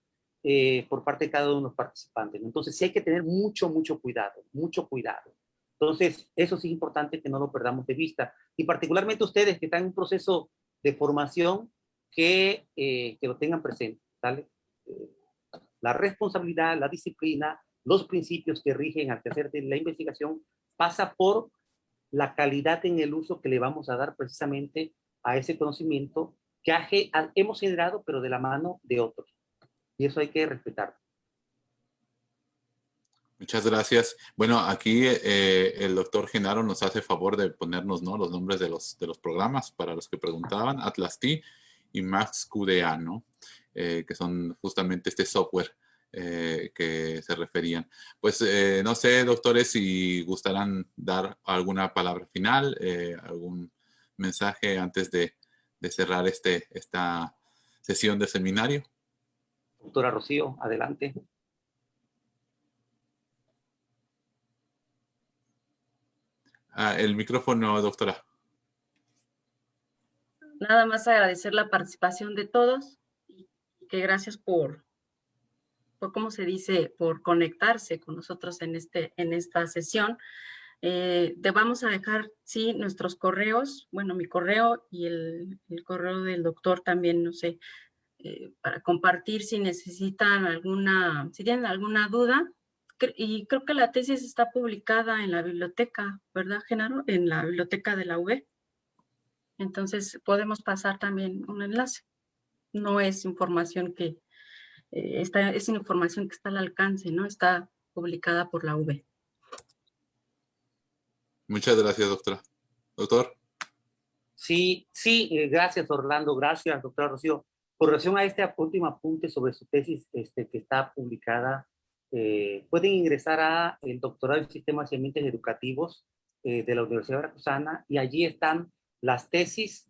por parte de cada uno de los participantes. Entonces sí hay que tener mucho cuidado, mucho cuidado. Entonces eso sí es importante que no lo perdamos de vista. Y particularmente ustedes que están en un proceso de formación, que lo tengan presente, ¿vale? La responsabilidad, la disciplina, los principios que rigen al quehacer de la investigación pasa por la calidad en el uso que le vamos a dar precisamente a ese conocimiento que hemos generado, pero de la mano de otros. Y eso hay que respetar. Muchas gracias. Bueno, aquí el doctor Genaro nos hace favor de ponernos, ¿no?, los nombres de los programas para los que preguntaban, Atlas T y Max QDA, ¿no? Que son justamente este software que se referían. Pues no sé, doctores, si gustarán dar alguna palabra final, algún mensaje antes de cerrar esta sesión de seminario. Doctora Rocío, adelante. El micrófono, doctora. Nada más agradecer la participación de todos y que gracias por ¿cómo se dice?, por conectarse con nosotros en esta sesión. Te vamos a dejar, sí, nuestros correos, bueno, mi correo y el correo del doctor también, no sé, para compartir si necesitan si tienen alguna duda. Y creo que la tesis está publicada en la biblioteca, ¿verdad, Genaro? En la biblioteca de la UB. Entonces, podemos pasar también un enlace. No es información que es información que está al alcance, ¿no? Está publicada por la UB. Muchas gracias, doctora. Doctor. Sí, gracias Orlando, gracias doctora Rocío. Con relación a este último apunte sobre su tesis que está publicada, pueden ingresar a el doctorado en sistemas y ambientes educativos de la Universidad Veracruzana y allí están las tesis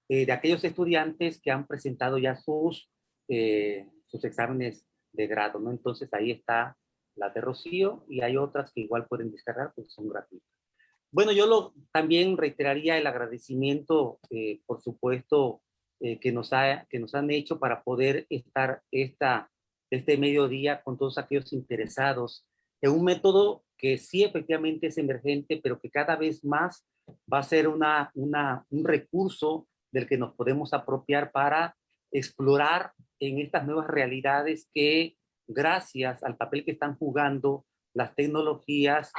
de aquellos estudiantes que han presentado ya sus exámenes de grado, ¿no? Entonces ahí está la de Rocío y hay otras que igual pueden descargar porque son gratuitas. Bueno, también reiteraría el agradecimiento, por supuesto, que nos han hecho para poder estar este mediodía con todos aquellos interesados en un método que sí efectivamente es emergente, pero que cada vez más va a ser un recurso del que nos podemos apropiar para explorar en estas nuevas realidades que, gracias al papel que están jugando las tecnologías,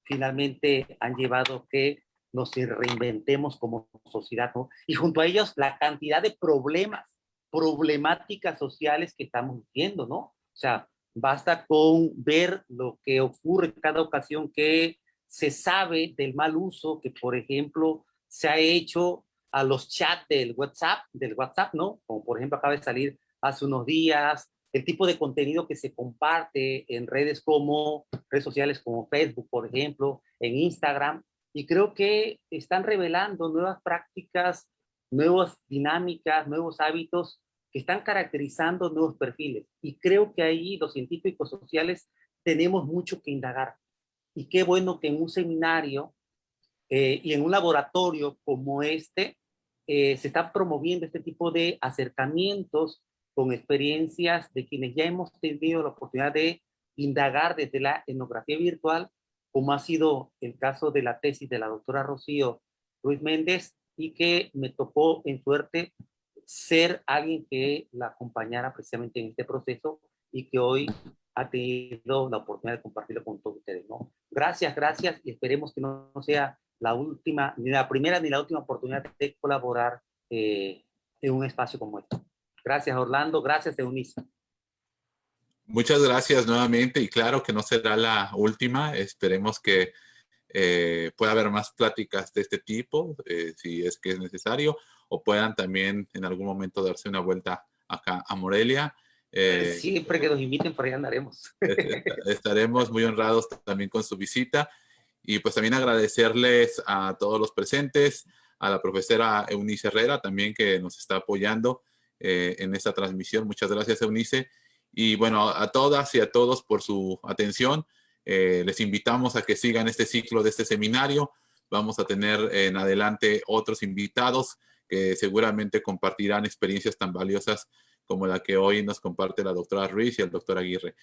finalmente han llevado que nos reinventemos como sociedad, ¿no? Y junto a ellos la cantidad de problemáticas sociales que estamos viendo, ¿no? O sea, basta con ver lo que ocurre en cada ocasión que se sabe del mal uso que, por ejemplo, se ha hecho a los chats del WhatsApp, ¿no? Como por ejemplo acaba de salir hace unos días, el tipo de contenido que se comparte en redes sociales como Facebook, por ejemplo, en Instagram, y creo que están revelando nuevas prácticas, nuevas dinámicas, nuevos hábitos que están caracterizando nuevos perfiles. Y creo que ahí los científicos sociales tenemos mucho que indagar. Y qué bueno que en un seminario y en un laboratorio como se están promoviendo este tipo de acercamientos con experiencias de quienes ya hemos tenido la oportunidad de indagar desde la etnografía virtual, como ha sido el caso de la tesis de la doctora Rocío Ruiz Méndez, y que me tocó en suerte ser alguien que la acompañara precisamente en este proceso y que hoy ha tenido la oportunidad de compartirlo con todos ustedes, ¿no? Gracias, y esperemos que no sea la última, ni la primera ni la última oportunidad de colaborar en un espacio como este. Gracias, Orlando. Gracias, Eunice. Muchas gracias nuevamente y claro que no será la última. Esperemos que pueda haber más pláticas de este tipo, si es que es necesario, o puedan también en algún momento darse una vuelta acá a Morelia. Siempre que nos inviten, por ahí andaremos. Estaremos muy honrados también con su visita. Y pues también agradecerles a todos los presentes, a la profesora Eunice Herrera también que nos está apoyando en esta transmisión. Muchas gracias, Eunice. Y bueno, a todas y a todos por su atención. Les invitamos a que sigan este ciclo de este seminario. Vamos a tener en adelante otros invitados que seguramente compartirán experiencias tan valiosas como la que hoy nos comparte la doctora Ruiz y el doctor Aguirre.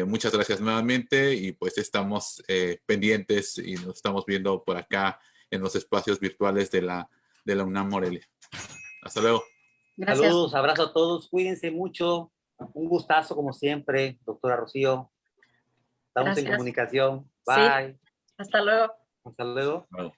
Muchas gracias nuevamente y pues estamos pendientes y nos estamos viendo por acá en los espacios virtuales de la UNAM Morelia. Hasta luego. Gracias. Saludos, abrazo a todos, cuídense mucho. Un gustazo como siempre, doctora Rocío. Estamos en comunicación. Bye. Sí. Hasta luego. Hasta luego. Bueno.